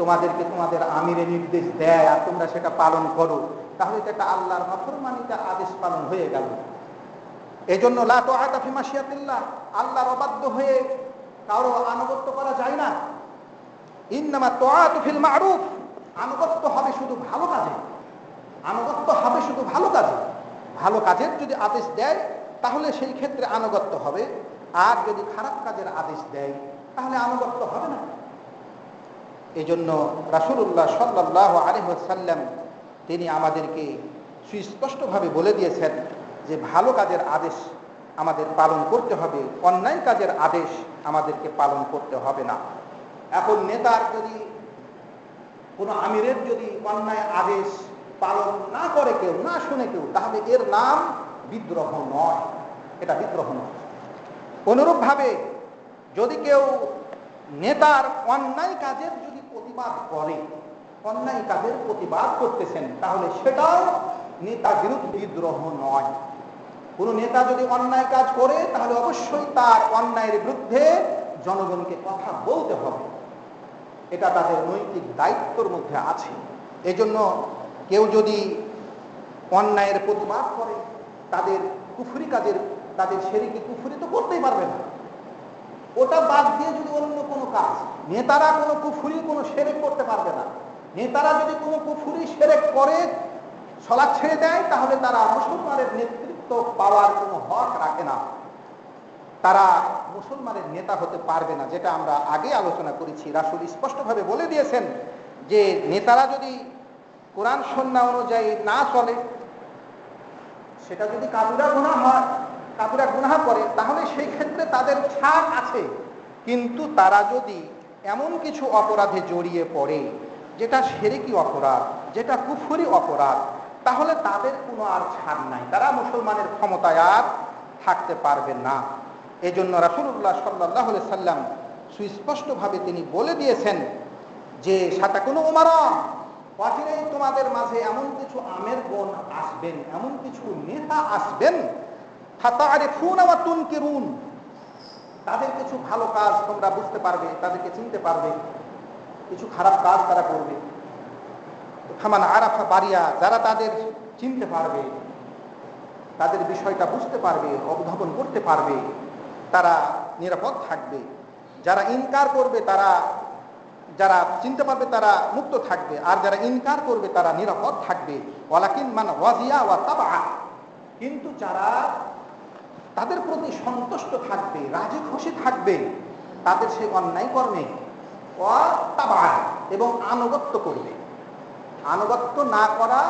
তোমাদেরকে তোমাদের আমিরে নির্দেশ দেয় আর তোমরা সেটা পালন করো, তাহলে তো একটা আল্লাহর নাফরমানিতে আদেশ পালন হয়ে গেল। এই জন্য লা তুআতা ফি মাশিয়াতিল্লাহ, আল্লাহর অবাধ্য হয়ে কারো আনুগত্য করা যায় না। ইন্নামা তুআতু ফিল মা'রুফ, আনুগত্য হবে শুধু ভালো কাজে, আনুগত্য হবে শুধু ভালো কাজে। ভালো কাজের যদি আদেশ দেয় তাহলে সেই ক্ষেত্রে আনুগত্য হবে, আর যদি খারাপ কাজের আদেশ দেয় তাহলে আনুগত্য হবে না। এই জন্য রাসূলুল্লাহ সাল্লাল্লাহু আলাইহি ওয়াসাল্লাম তিনি আমাদেরকে সুস্পষ্টভাবে বলে দিয়েছেন যে ভালো কাজের আদেশ আমাদের পালন করতে হবে, অন্যায় কাজের আদেশ আমাদেরকে পালন করতে হবে না। এখন নেতার যদি, কোনো আমিরের যদি অন্যায় আদেশ পালন না করে কেউ, না শুনে কেউ, তাহলে এর নাম বিদ্রোহ নয়, এটা বিদ্রোহ নয়। অনুরূপভাবে যদি কেউ নেতার অন্যায় কাজের যদি প্রতিবাদ করে, অন্যায় কাজের প্রতিবাদ করতেছেন, তাহলে সেটাও নেতা বিরুদ্ধে বিদ্রোহ নয়। কোনো নেতা যদি অন্যায় কাজ করে, তাহলে অবশ্যই তার অন্যায়ের বিরুদ্ধে জনগণকে কথা বলতে হবে, এটা তাদের নৈতিক দায়িত্বের মধ্যে আছে। এজন্য কেউ যদি অন্যায়ের প্রতিবাদ করে, তাদের কুফরি কাজের, তাদের শিরকি কুফরি তো করতেই পারবে না, ওটা বাদ দিয়ে যদি অন্য কোনো কাজ, নেতারা কোনো কুফরি, কোনো শিরক করতে পারবে না। নেতারা যদি কোনো কুফরি শিরক করে সালাত ছেড়ে দেয়, তাহলে তারা মুসলমানের নেতৃত্ব পাওয়ার কোনো হক রাখে না, তারা মুসলমানের নেতা হতে পারবে না, যেটা আমরা আগে আলোচনা করেছি। রাসূল স্পষ্টভাবে বলে দিয়েছেন যে নেতারা যদি কোরআন সুন্নাহ অনুযায়ী না চলে, সেটা যদি কাবিরা গুনাহ হয়, কাবিরা গুনাহ করে, তাহলে সেই ক্ষেত্রে তাদের ছাড় আছে। কিন্তু তারা যদি এমন কিছু অপরাধে জড়িয়ে পড়ে যেটা শিরকি অপরাধ, যেটা কুফরি অপরাধ, তাহলে তাদের কোনো আর ছাড় নাই, তারা মুসলমানের ক্ষমতায় আর থাকতে পারবে না। এই জন্য রাসূলুল্লাহ সাল্লাল্লাহু আলাইহি সাল্লাম সুস্পষ্টভাবে তিনি বলে দিয়েছেন যে সাতাকুনু উমারা, অচিরেই তোমাদের মাঝে এমন কিছু আমের গণ আসবেন, এমন কিছু নেতা আসবেন, ফাতারিফুনা ওয়া তুনকিরুন, তাদের কিছু ভালো কাজ তোমরা বুঝতে পারবে, তাদেরকে চিনতে পারবে, কিছু খারাপ কাজ তারা করবে। ফামান আরাফা বারিয়া, যারা তাদের চিনতে পারবে, তাদের বিষয়টা বুঝতে পারবে, অবধাবন করতে পারবে, তারা নিরাপদ থাকবে। যারা ইনকার করবে, যারা চিনতে পারবে তারা মুক্ত থাকবে, আর যারা ইনকার করবে তারা নিরাপদ থাকবে। ওয়ালাকিন মান ওয়াজিয়া ওয়া তাবা, কিন্তু যারা তাদের প্রতি সন্তুষ্ট থাকবে, রাজি খুশি থাকবে, তাদের সেই অন্যায় কর্মে ওয়া তাবা, এবং আনুগত্য করবে। আনুগত্য না করা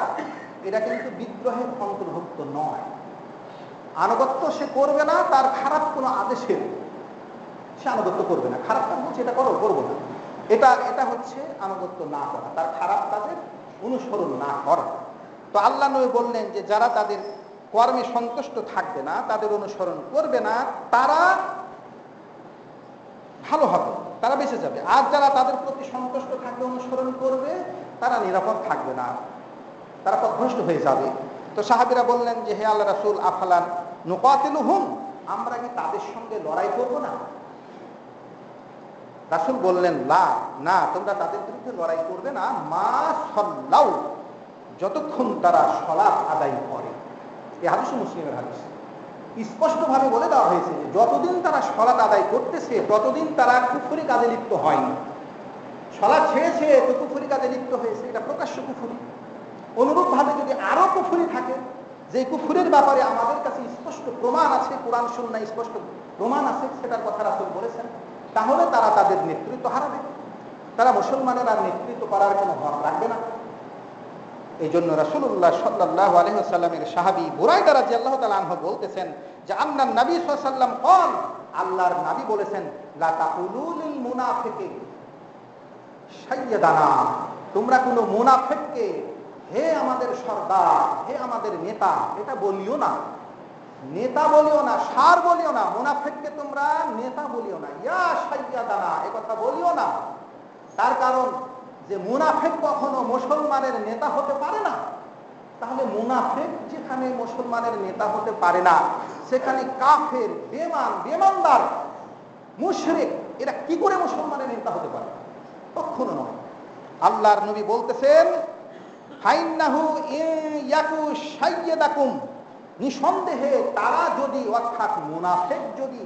এটা কিন্তু বিদ্রোহের অন্তর্ভুক্ত নয়। আনুগত্য সে করবে না তার খারাপ কোনো আদেশের, সে আনুগত্য করবে না। খারাপ কাজ বলছে এটা করবো না, এটা হচ্ছে আনুগত্য না করা, তার খারাপ কাজের অনুসরণ না করা। তো আল্লাহ নবী বললেন যে যারা তাদের কর্মে সন্তুষ্ট থাকবে না, তাদের অনুসরণ করবে না, তারা ভালো হবে, তারা বেঁচে যাবে। আর যারা তাদের প্রতি সন্তুষ্ট থাকবে, অনুসরণ করবে, তারা নিরাপদ থাকবে না, তারা পথভ্রষ্ট হয়ে যাবে। তো সাহাবীরা বললেন যে হে আল্লাহ রাসূল, আফালান নুকাতিলুহুম, আমরা কি তাদের সঙ্গে লড়াই করব না? রাসূল বললেন না, তোমরা তাদের বিরুদ্ধে লড়াই করবে না, মা সাল্লাউ, যতক্ষণ তারা সালাত আদায় করে। এই হাদিস মুসলিমের হাদিস, স্পষ্টভাবে বলে দেওয়া হয়েছে যে যতদিন তারা সালাত আদায় করতেছে ততদিন তারা কুফরি কাজে লিপ্ত হয়নি। সালাত ছেড়েছে তো কুফরি কাজে লিপ্ত হয়েছে, এটা প্রকাশ্য কুফরি। অনুরূপভাবে যদি আরো কুফরি থাকে, যে কুফরির ব্যাপারে আমাদের কাছে স্পষ্ট প্রমাণ আছে, কোরআন সুন্নাহ স্পষ্ট প্রমাণ আছে, সেটার কথা রাসূল বলেছেন, তাহলে তারা তাদের নেতৃত্ব হারাবে, তারা মুসলমানের আর নেতৃত্ব করার কোনো হক রাখবে না। এই জন্য রাসূলুল্লাহ সাল্লাল্লাহু আলাইহি ওয়াসাল্লামের সাহাবী বুরায়দা রাদিয়াল্লাহু তাআলা আনহু বলতেছেন যে আন্নান নবী সাল্লাল্লাহু আলাইহি ওয়াসাল্লাম قال, আল্লাহর নবী বলেছেন, লা তাকুলু লিল মুনাফিকি সাইয়্যিদানা, তোমরা কোনো মুনাফিককে হে আমাদের সরদার, হে আমাদের নেতা, এটা বলিও না। নেতা বলিও না, সার বলিও না, মুনাফিককে তোমরা নেতা বলিও না, ইয়া সাইয়্যিদানা, এ কথা বলিও না। তার কারণ যে মুনাফিক কখনো মুসলমানের নেতা হতে পারে না, তাহলে মুনাফিক যেখানে মুসলমানের নেতা হতে পারে না, সেখানে কাফের, বেঈমানদার, মুশরিক, এরা কি করে মুসলমানের নেতা হতে পারে? কখনো নয়। আল্লাহর নবী বলতেছেন, ফাইন্নাহু ইয়াকু সাইয়্যিদাকুম, নিঃসন্দেহে তারা যদি, অর্থাৎ মুনাফিক যদি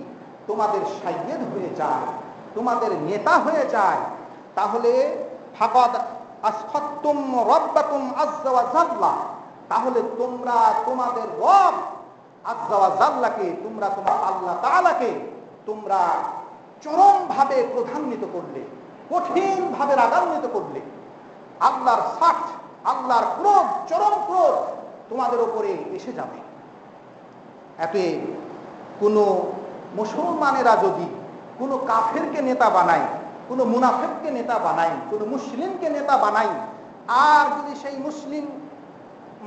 তোমাদের সাইয়্যিদ হয়ে যায়, তোমাদের নেতা হয়ে যায়, তাহলে ফাকাদ আসফাতুম রাব্বাকুম আযজা ওয়া জাল্লা, তাহলে তোমরা তোমাদের রব আযজা ওয়া জাল্লাকে, তোমরা তোমার আল্লাহ তাআলাকে তোমরা চরমভাবে প্রধান্বিত করলে, কঠিনভাবে রাগান্বিত করলে। আল্লাহর সাট, আল্লাহর ক্রোধ, চরম ক্রোধ তোমাদের উপরে এসে যাবে। এতে কোনো মুসলমানেরা যদি কোনো কাফেরকে নেতা বানায়, কোনো মুনাফিককে নেতা বানাই, কোনো মুসলিমকে নেতা বানাই, আর যদি সেই মুসলিম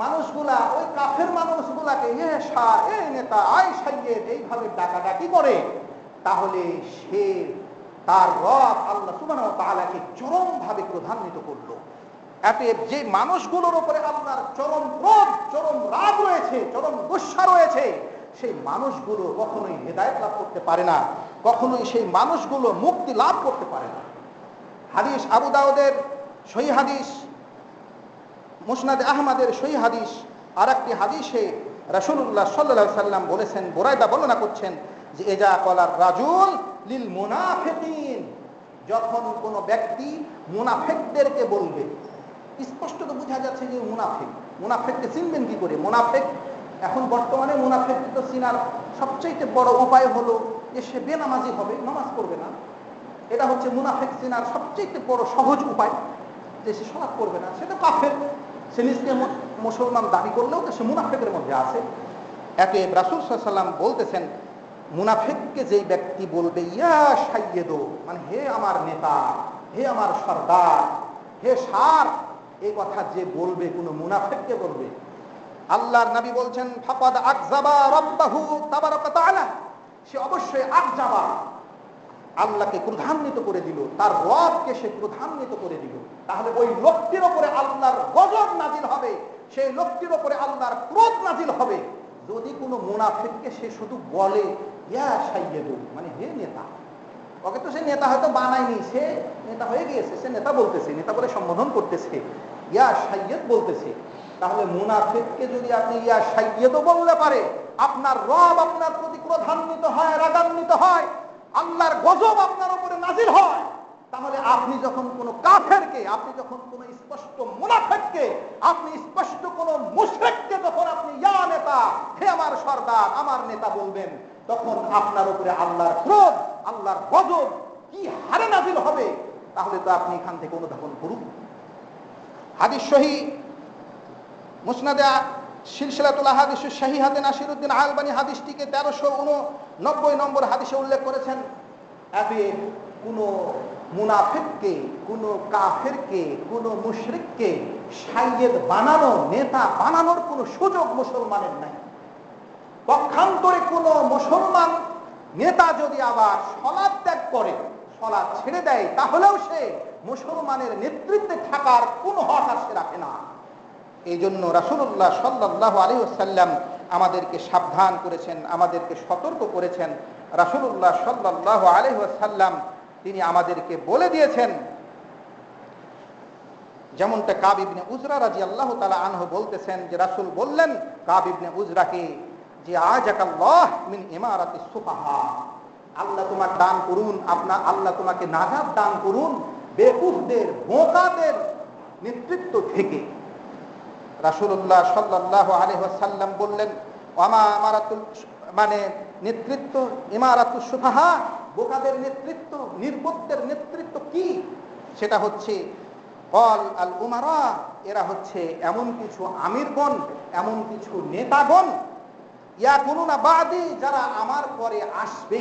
মানুষগুলা ওই কাফের মানুষগুলাকে এ শাহ, এ নেতা, আই সাইয়্যিদ এইভাবে ডাকাডাকি করে, তাহলে সে তার রব আল্লাহ সুবহানাহু ওয়া তাআলাকে চরমভাবে ক্রোধান্বিত করলো। এতে যে মানুষগুলোর উপরে আল্লাহর চরম ক্রোধ, চরম রাগ রয়েছে, চরম গুসা রয়েছে, সেই মানুষগুলো কখনোই হেদায়েত লাভ করতে পারে না, কখনোই সেই মানুষগুলো মুক্তি লাভ করতে পারে না। হাদিস আবু দাউদের সহিহ হাদিস, মুসনাদ আহমদের সহিহ হাদিস, আর একটি হাদিসে রাসূলুল্লাহ সাল্লাল্লাহু আলাইহি সাল্লাম বলেছেন, বুরায়দা বর্ণনা করছেন যে এজা কলার রাজুল লিল মুনাফিকিন, যখন কোনো ব্যক্তি মুনাফিকদেরকে বলবে, স্পষ্ট তো বোঝা যাচ্ছে যে মুনাফিককে চিনবেন কি করে? মুনাফিক এখন বর্তমানে মুনাফিককে তো চিনার সবচেয়ে বড় উপায় হলো যে সে বেনামাজি হবে, নামাজ পড়বে না। এটা হচ্ছে মুনাফিক চিনার সবচেয়ে বড় সহজ উপায়, যে সে সালাত করবে না, সেটা কাফের। সে নিজকে মুসলমান দাবি করলেও তো সে মুনাফিকের মধ্যে আছে। এতে রাসূল সাল্লাল্লাহু আলাইহি ওয়াসাল্লাম বলতেছেন, মুনাফিককে যেই ব্যক্তি বলবে ইয়া সাইয়্যিদ, মানে হে আমার নেতা, হে আমার সরদার, হে সার, এই কথা যে বলবে, কোনো মুনাফিককে বলবে, আল্লাহর নবী বলছেন ফাকাদ আকযাবা রাব্বাহু তাবারাকা তাআলা, সে অবশ্যই আকযাবা, আল্লাহকে ক্রোধান্বিত করে দিল, তার রবকে সে ক্রোধান্বিত করে দিল, তাহলে ওই লোকটির ওপরে আল্লাহর গজব নাজিল হবে, সেই লোকটির ওপরে আল্লাহর ক্রোধ নাজিল হবে। যদি কোনো মুনাফিককে সে শুধু বলে ইয়া সাইয়্যিদু, মানে হে নেতা, ওকে তো সে নেতা হয়তো বানায়নি, সে নেতা হয়ে গিয়েছে, সে নেতা বলতেছে, নেতা বলে সম্বোধন করতেছে, ইয়া সাইয়্যিদ বলতেছে, তাহলে মুনাফিককে যদি আপনি ইয়া সাইয়্যিদ বললে পারে, আপনার রব আপনার প্রতি ক্রোধান্বিত হয়, রাগান্বিত হয়, আল্লাহর গজব আপনার উপরে নাজিল হয়, তাহলে আপনি যখন কোনো কাফেরকে, আপনি যখন কোনো স্পষ্ট মুনাফিককে, আপনি স্পষ্ট কোনো মুশরিককে যখন আপনি ইয়া নেতা, হে আমার সরদার, আমার নেতা বলবেন, তখন আপনার উপরে আল্লাহর ক্রোধ, আল্লাহর গজব কি হারে নাজিল হবে, তাহলে তো আপনি এখান থেকে অনুধাবন করুন। হাদিস সহিহ মুসনাদে সিলসিলাতুল আহাদিস সহিহাতে নাসিরউদ্দিন আলবানী হাদিসটিকে 1389 নম্বর হাদিসে উল্লেখ করেছেন। আপনি কোনো মুনাফিককে, কোনো কাফেরকে, কোনো মুশরিককে সাইয়্যিদ বানানো, নেতা বানানোর কোনো সুযোগ মুসলমানের নাই। পক্ষান্তরে কোনো মুসলমান নেতা যদি আবার সালাত ত্যাগ করে, সালাত ছেড়ে দেয়, তাহলেও সে মুসলমানের নেতৃত্বে থাকার কোনো হক আর সে রাখে না। এই জন্য রাসূলুল্লাহ সাল্লাল্লাহু আলাইহি ওয়াসাল্লাম আমাদেরকে সাবধান করেছেন, আমাদেরকে সতর্ক করেছেন। রাসূলুল্লাহ সাল্লাল্লাহু আলাইহি ওয়াসাল্লাম তিনি আমাদেরকে বলে দিয়েছেন, যেমনটা কাব ইবনে উজরা রাদিয়াল্লাহু তাআলা আনহু বলতেছেন যে রাসূল বললেন কাব ইবনে উজরাকে যে আজাকাল্লাহ মিন ইমারাতিস সুফাহা, আল্লাহ তোমাকে দান করুন, আল্লাহ তোমাকে নাজাত দান করুন বেকুফদের, বোকাদের নেতৃত্ব থেকে। রাসূলুল্লাহ সাল্লাল্লাহু আলাইহি ওয়াসাল্লাম বললেন ওয়ামা আমারাতুল, মানে নেতৃত্ব, ইমারাতুস সুফাহা, বোকাদের নেতৃত্ব, নির্বোধদের নেতৃত্ব কি? সেটা হচ্ছে কল আল উমারা, এরা হচ্ছে এমন কিছু আমিরগণ, এমন কিছু নেতাগণ, ইয়াকুনুনা বাদি, যারা আমার পরে আসবে।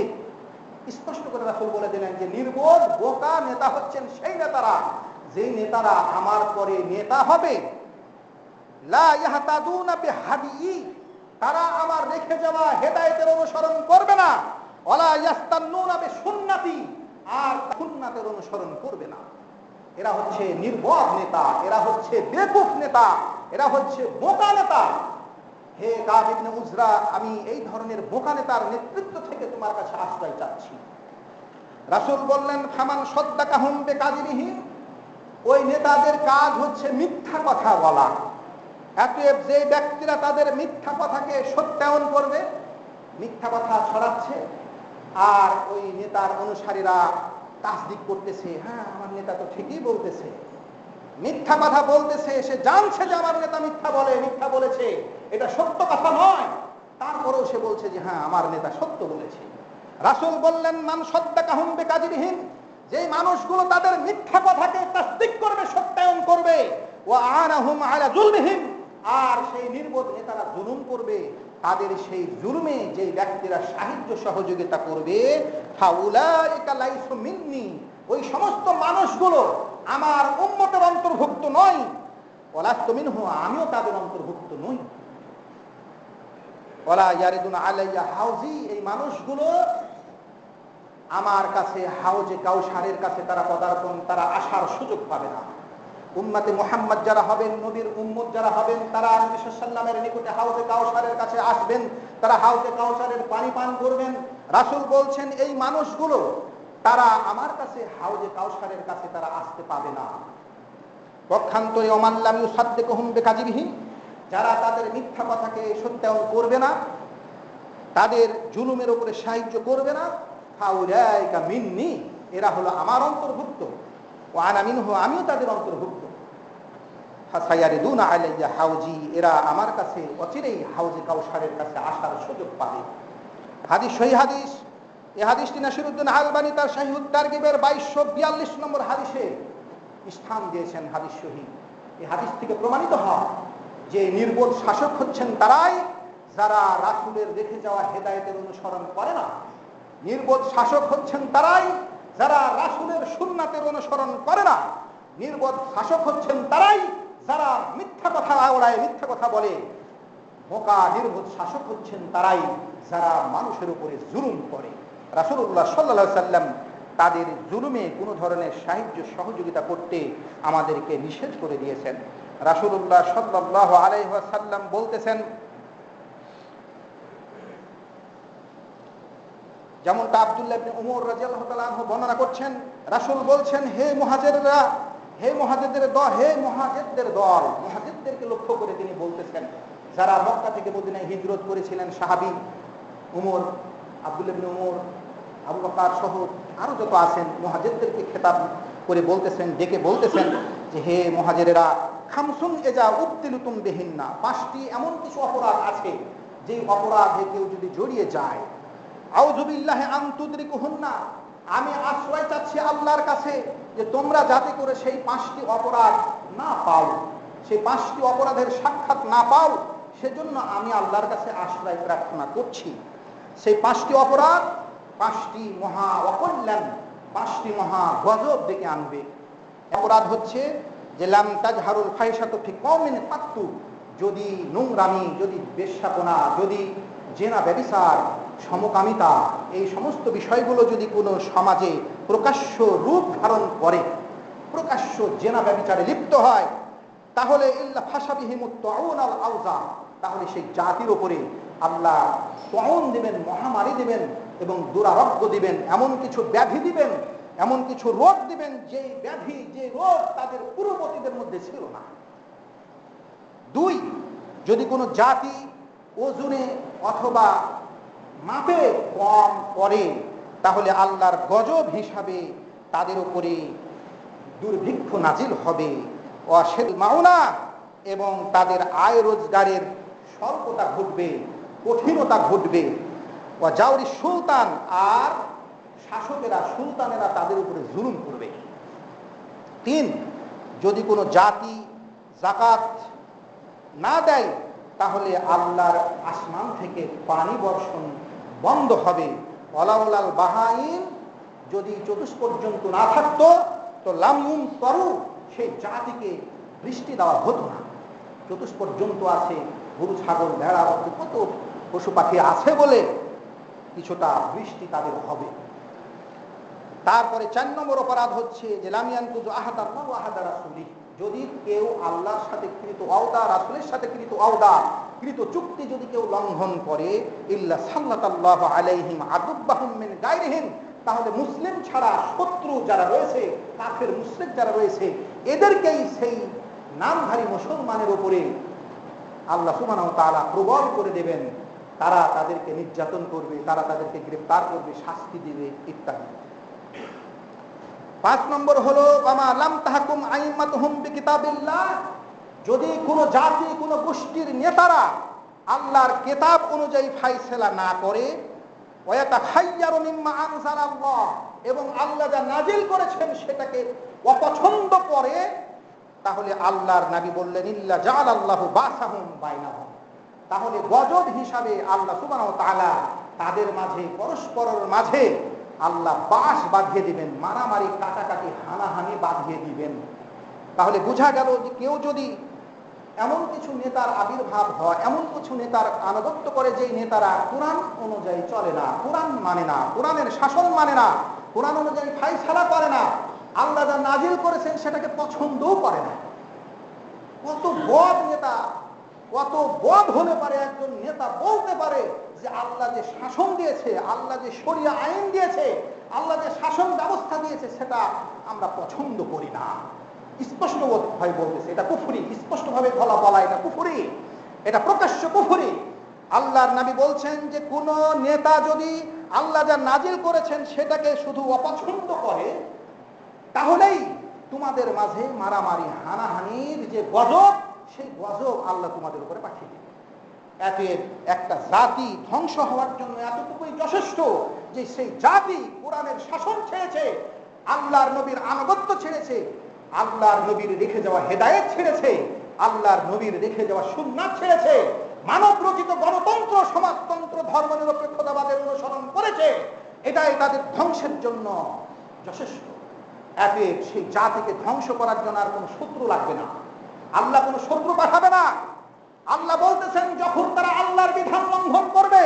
স্পষ্ট করে রাসূল বলে দিলেন যে নির্বোধ বোকা নেতা হচ্ছেন সেই নেতারা, যেই নেতারা আমার পরে নেতা হবে, লা ইয়াহতাদুনা বিহাদি, তারা আমার রেখে যাওয়া হেদায়েতের অনুসরণ করবে না, ওয়ালা ইয়াস্তান্নুনা বিসুন্নতি, আর সুন্নাতের অনুসরণ করবে না। এরা হচ্ছে নির্বোধ নেতা, এরা হচ্ছে বেকুফ নেতা, এরা হচ্ছে বোকা নেতা। হে কাব ইবনে উজরা, আমি এই ধরনের বোকা নেতার নেতৃত্ব থেকে তোমার কাছে আশ্রয় চাচ্ছি। রাসূল বললেন ফামান সাদ্দাকাহুম বিকাযিবিহিম, ওই নেতাদের কাজ হচ্ছে মিথ্যা কথা বলা। অতএব যে ব্যক্তিরা তাদের মিথ্যা কথাকে সত্যায়ন করবে, মিথ্যা কথা ছড়াচ্ছে, আর ওই নেতার অনুসারীরা তাসদিক করতেছে, হ্যাঁ আমার নেতা তো ঠিকই বলতেছে, মিথ্যা কথা বলতেছে, সে জানছে যে আমার নেতা মিথ্যা বলে, মিথ্যা বলেছে, এটা সত্য কথা নয়, তারপরেও সে বলছে যে হ্যাঁ আমার নেতা সত্য বলেছে। রাসূল বললেন মান সাদ্দাকাহুম বিকাযিবিহিম, যে মানুষগুলো তাদের মিথ্যা কথাকে তাসদিক করবে, সত্যায়ন করবে, ওয়া আনাহুম আলা যুলমিহিম, আর সেই নির্বোধ নেতারা জুলুম করবে, তাদের সেই জুলুমে যে ব্যক্তিরা সাহায্য সহযোগিতা করবে, ফাউলাইকা লাইসু মিন্নি, ওই সমস্ত মানুষগুলো আমার উম্মতের অন্তর্ভুক্ত নয়, ওয়ালাস্তু মিনহু, আমিও তাদের অন্তর্ভুক্ত নই। ওয়ালা ইয়ারিদুন আলাইয়া হাউজি, এই মানুষগুলো আমার কাছে হাউজে কাউসারের কাছে তারা পদার্পণ, তারা আসার সুযোগ পাবে না। উম্মতে মুহাম্মদ যারা হবেন, নবীর উম্মত যারা হবেন, তারা নবী সাল্লাল্লাহু আলাইহি ওয়াসাল্লামের নিকটে হাউজে কাউসারের কাছে আসবেন, তারা হাউজে কাউসারের পানি পান করবেন। রাসূল বলছেন এই মানুষগুলো তারা আমার কাছে হাউজে কাউসারের কাছে তারা আসতে পাবে না। পক্ষান্তরে ওমান লাম ইউসাদ্দিকুহুম বিকাযিবিহিম, যারা তাদের মিথ্যা কথাকে সত্যায়ন করবে না, তাদের জুলুমের উপরে সাহায্য করবে না, ফাউলাইকা মিন্নি, এরা হলো আমার অন্তর্ভুক্ত, ওয়া আনা মিনহু, আমিও তাদের অন্তর্ভুক্ত। ফাসায়ারিদুনা আলাইয়া হাউজি, এরা আমার কাছে অচিরেই হাউজে কাউসারের কাছে আসার সুযোগ পাবে। হাদিস সহিহ হাদিস, এই হাদিসটি নাসিরউদ্দিন আলবানী তার সহিহুত তারগিবের 2242 নম্বর হাদিসে স্থান দিয়েছেন হাদিস সহিহ। এই হাদিস থেকে প্রমাণিত হয় যে নির্বোধ শাসক হচ্ছেন তারাই যারা রাসূলের রেখে যাওয়া হেদায়েতের অনুসরণ করে না। নির্বোধ শাসক হচ্ছেন তারাই যারা রাসূলের সুন্নাতের অনুসরণ করে না। নির্বোধ শাসক হচ্ছেন তারাই যারা মিথ্যা কথা আওড়ায়, মিথ্যা কথা বলে। বোকা নির্বোধ শাসক হচ্ছেন তারাই যারা মানুষের উপরে জুলুম করে। রাসূলুল্লাহ সাল্লাল্লাহু আলাইহি ওয়াসাল্লাম তাদের জুলুমে কোনো ধরনের সাহায্য সহযোগিতা করতে আমাদেরকে নিষেধ করে দিয়েছেন। রাসূলুল্লাহ সাল্লাল্লাহু আলাইহি ওয়াসাল্লাম বলতেছেন, যেমনটা আব্দুল্লাহ ইবনে উমর রাদিয়াল্লাহু তাআলা আনহু বর্ণনা করছেন, রাসূল বলছেন, হে মুহাজিররা, হে মুহাজিরদের দল, হে মুহাজিরদের দল, মুহাজিরদেরকে লক্ষ্য করে তিনি বলতেছেন, যারা মক্কা থেকে মদিনায় হিজরত করেছিলেন, সাহাবী উমর, আব্দুল্লাহ ইবনে উমর, আবু বকর সহ আরো যত আছেন, মুহাজিরদেরকে খেতাব করে বলতেছেন, ডেকে বলতেছেন যে হে মুহাজিরেরা, খামসুন ইজা উবতিলতুম বিহিন্না, পাঁচটি এমন কিছু অপরাধ আছে যেই অপরাধে কেউ যদি জড়িয়ে যায়, আউযু বিল্লাহি আন তুদরিকুহুন্না, আমি আশ্রয় চাচ্ছি আল্লাহর কাছে যে তোমরা যাতে করে সেই পাঁচটি অপরাধ না পাও, সেই পাঁচটি অপরাধের সাক্ষাৎ না পাও, সেজন্য আমি আল্লাহর কাছে আশ্রয় প্রার্থনা করছি। সেই পাঁচটি অপরাধ পাঁচটি মহা অকল্যাণ, পাঁচটি মহা গজব ডেকে আনবে। অপরাধ হচ্ছে যে লাম তাজহারুল ফাহিশাতু ফি কওমিন কাত্তু, যদি নোংরামি, যদি বেশ্যাপনা, যদি জেনা, ব্যভিচার, সমকামিতা, এই সমস্ত বিষয়গুলো যদি কোনো সমাজে প্রকাশ্য রূপ ধারণ করে, প্রকাশ্য জেনা ব্যভিচারে লিপ্ত হয়, তাহলে ইল্লা ফাসাবিহিমুত তাউন আল আউজা, তাহলে সেই জাতির উপরে আল্লাহ তাউন দিবেন, মহামারী দিবেন এবং দুরারোগ্য দিবেন, এমন কিছু ব্যাধি দিবেন, এমন কিছু রোগ দিবেন, যে ব্যাধি, যে রোগ তাদের পূর্ববর্তীদের মধ্যে ছিল না। দুই, যদি কোনো জাতি ওজনে অথবা মাপে কম করে, তাহলে আল্লাহর গজব হিসাবে তাদের উপরে দুর্ভিক্ষ নাজিল হবে, ওয়াশিল মাউনা, এবং তাদের আয় রোজগারের স্বল্পতা ঘটবে, কঠিনতা ঘটবে, ওয়া জাওরি সুলতান, আর শাসকেরা, সুলতানেরা তাদের উপরে জুলুম করবে। তিন, যদি কোনো জাতি যাকাত না দেয়, তাহলে আল্লাহর আসমান থেকে পানি বর্ষণ বন্ধ হবে। ওয়ালাউলাল বাহাইম, যদি চতুষ্পর্যন্ত না থাকতো তো লাম ইউমতারু, সেই জাতিকে বৃষ্টি দেওয়া হতো না। চতুষ্পর্যন্ত আছে, গরু, ছাগল, ভেড়া, কত পশু পাখি আছে বলে কিছুটা বৃষ্টি তাদের হবে। তারপরে 4 নম্বর অপরাধ হচ্ছে যে লাম ইয়ানকুযু আহাদাল্লাহু ওয়া আহাদা রাসূলিহি, যদি কেউ আল্লাহর সাথে কৃত ওয়াদা, রাসূলের সাথে কৃত ওয়াদা, কৃত চুক্তি যদি কেউ লঙ্ঘন করে, ইল্লা সাল্লাতাল্লাহু আলাইহিম আদুব্বাহুম মিন গায়রিহিম, তাহলে মুসলিম ছাড়া শত্রু যারা রয়েছে, কাফের মুশরিক যারা রয়েছে, এদেরকেই সেই নামধারী মুসলমানের উপরে আল্লাহ সুবহানাহু ওয়া তাআলা প্রবল করে দেবেন। তারা তাদেরকে নির্যাতন করবে, তারা তাদেরকে গ্রেফতার করবে, শাস্তি দিবে ইত্যাদি। 5 নম্বর হলো ওয়ামা লাম তাহকুম আইম্মাতুহুম বিকিতাবিল্লাহ, যদি কোনো জাতি, কোনো গোষ্ঠীর নেতারা আল্লাহর কিতাব অনুযায়ী ফয়সালা না করে, ওয়ায়াতাখায়্যারু মিম্মা আনজালাল্লাহ, এবং আল্লাহ যা নাজিল করেছেন সেটাকে অপছন্দ করে, তাহলে আল্লাহর নবী বললেন ইল্লা জাআলাল্লাহু বাসাহুম বাইনাহুম, তাহলে গজব হিসাবে আল্লাহ সুবহানাহু ওয়া তাআলা তাদের মাঝে, পরস্পরের মাঝে আল্লাহ বাস বাঁধিয়ে দিবেন, মারামারি, কাটাকাটি, হানাহানি বাঁধিয়ে দিবেন। তাহলে বোঝা গেল যে কেউ যদি এমন কিছু নেতার আবির্ভাব হয়, এমন কিছু নেতার আনুগত্য করে যেই নেতারা কোরআন অনুযায়ী চলে না, কোরআন মানে না, কোরআনের শাসন মানে না, কোরআন অনুযায়ী ফায়সালা করে না, আল্লাহ যা নাজিল করেছেন সেটাকে পছন্দও করে না, কত বদ নেতা, কত বদ হতে পারে একজন নেতা, বলতে পারে যে আল্লাহ যে শাসন দিয়েছে, আল্লাহ যে শরিয়া আইন দিয়েছে, আল্লাহ যে শাসন ব্যবস্থা দিয়েছে, সেটা আমরা পছন্দ করি না। স্পষ্টভাবে বলতেছে এটা কুফরি, স্পষ্টভাবে বলা এটা কুফরি, এটা প্রকাশ্য কুফরি। আল্লাহর নবী বলছেন যে কোন নেতা যদি আল্লাহ যা নাজিল করেছেন সেটাকে শুধু অপছন্দ করে, তাহলেই তোমাদের মাঝে মারামারি, হানাহানির যে গজব, সেই গজব আল্লাহ তোমাদের উপরে পাঠিয়ে দেবে। একটা জাতি ধ্বংস হওয়ার জন্য এতটুকুই যথেষ্ট যে সেই জাতি কোরআনের শাসন ছেড়েছে, আল্লাহর নবীর আনুগত্য ছেড়েছে, আল্লাহর নবীর রেখে যাওয়া হেদায়েত ছেড়েছে, আল্লাহর নবীর রেখে যাওয়া সুন্নাত ছেড়েছে, মানব রচিত গণতন্ত্র, সমাজতন্ত্র, ধর্মনিরপেক্ষতাবাদের অনুসরণ করেছে, এটাই তাদের ধ্বংসের জন্য যথেষ্ট। সেই জাতিকে ধ্বংস করার জন্য আর কোনো শত্রু লাগবে না, আল্লাহ কোনো শত্রু পাঠাবে না। আল্লাহ বলতেছেন যখন তারা আল্লাহর বিধান লঙ্ঘন করবে,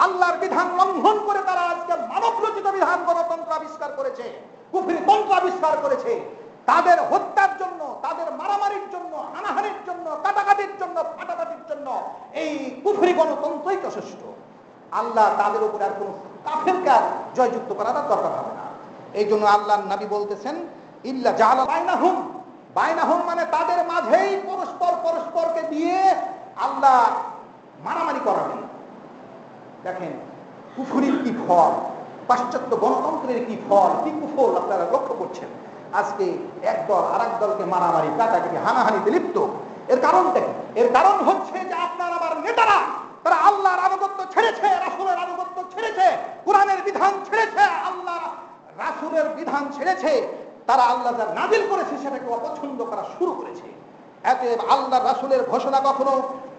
আল্লাহর বিধান লঙ্ঘন করে তারা আজকে মানব রচিত বিধান গণতন্ত্র আবিষ্কার করেছে, কুফরি তন্ত্র আবিষ্কার করেছে। তাদের হত্যার জন্য, তাদের মারামারির জন্য, হানাহানির জন্য, কাটাকাটির জন্য, ফাটাফাটির জন্য এই কুফরি গণতন্ত্রই যথেষ্ট। আল্লাহ তাদের উপর আর কোন কাফেরকে জয়যুক্ত করার দরকার হবে না। এই জন্য আল্লাহর নবী বলতেছেন ইল্লা জাআলা বাইনাহুম, বাইনাহুম মানে তাদের মাঝেই পরস্পর পরস্পরকে দিয়ে আল্লাহ মারামারি করাবেন। দেখেন কুফরির কি ফল, পাশ্চাত্য গণতন্ত্রের কি ফল, কি কুফল আপনারা লক্ষ্য করছেন। আজকে এক দল আর এক দলকে মারামারি, কাটাকাটি, হানাহানিতে লিপ্ত। এর কারণটা কি? এর কারণ হচ্ছে যে আপনার আমার নেতারা তারা আল্লাহর আনুগত্য ছেড়েছে, রাসূলের আনুগত্য ছেড়েছে, কোরআনের বিধান ছেড়েছে, আল্লাহ রাসূলের বিধান ছেড়েছে। তারা আল্লাহ যা নাজিল করেছে সেটাকে অপছন্দ করা শুরু করেছে। এতে আল্লাহ রাসূলের ঘোষণা কখনো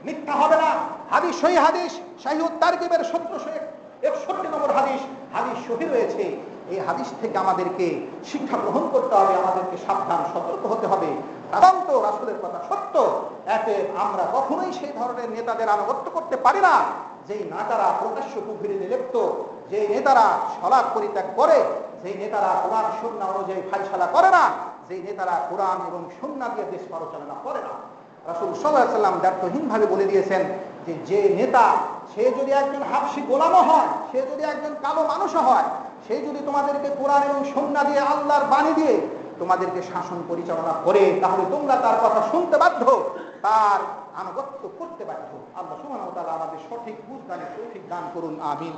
মিথ্যা হবে না। হাদিস সহিহ হাদিস, সহিহ তারগিবের 1761 নম্বর হাদিস, হাদিস সহিহ রয়েছে। এই হাদিস থেকে আমাদেরকে শিক্ষা গ্রহণ করতে হবে, আমাদেরকে সাবধান সতর্ক হতে হবে। সাধারণত রাসূলের কথা সত্য, এতে আমরা কখনোই সেই ধরনের নেতাদের আনুগত্য করতে পারি না যেই নেতারা প্রকাশ্য কুফরিতে লিপ্ত, যেই নেতারা সালাত পরিত্যাগ করে, যেই নেতারা কোরআন সুন্নাহ অনুযায়ী ফায়সালা করে না, যেই নেতারা কোরআন এবং সুন্নাহ দিয়ে দেশ পরিচালনা করে না। রাসূল সাল্লাল্লাহু আলাইহি ওয়াসাল্লাম দায়িত্বহীনভাবে বলে দিয়েছেন যে যে নেতা, সে যদি একজন হাবশী গোলামও হয়, সে যদি একজন কালো মানুষও হয়, সে যদি তোমাদেরকে কোরআন এবং সুন্নাহ দিয়ে, আল্লাহর বাণী দিয়ে তোমাদেরকে শাসন পরিচালনা করে, তাহলে তোমরা তার কথা শুনতে বাধ্য, তার আনুগত্য করতে বাধ্য। আল্লাহ সুবহানাহু ওয়া তাআলা আমাদের সঠিক বুঝ দান, তৌফিক দান করুন। আমিন।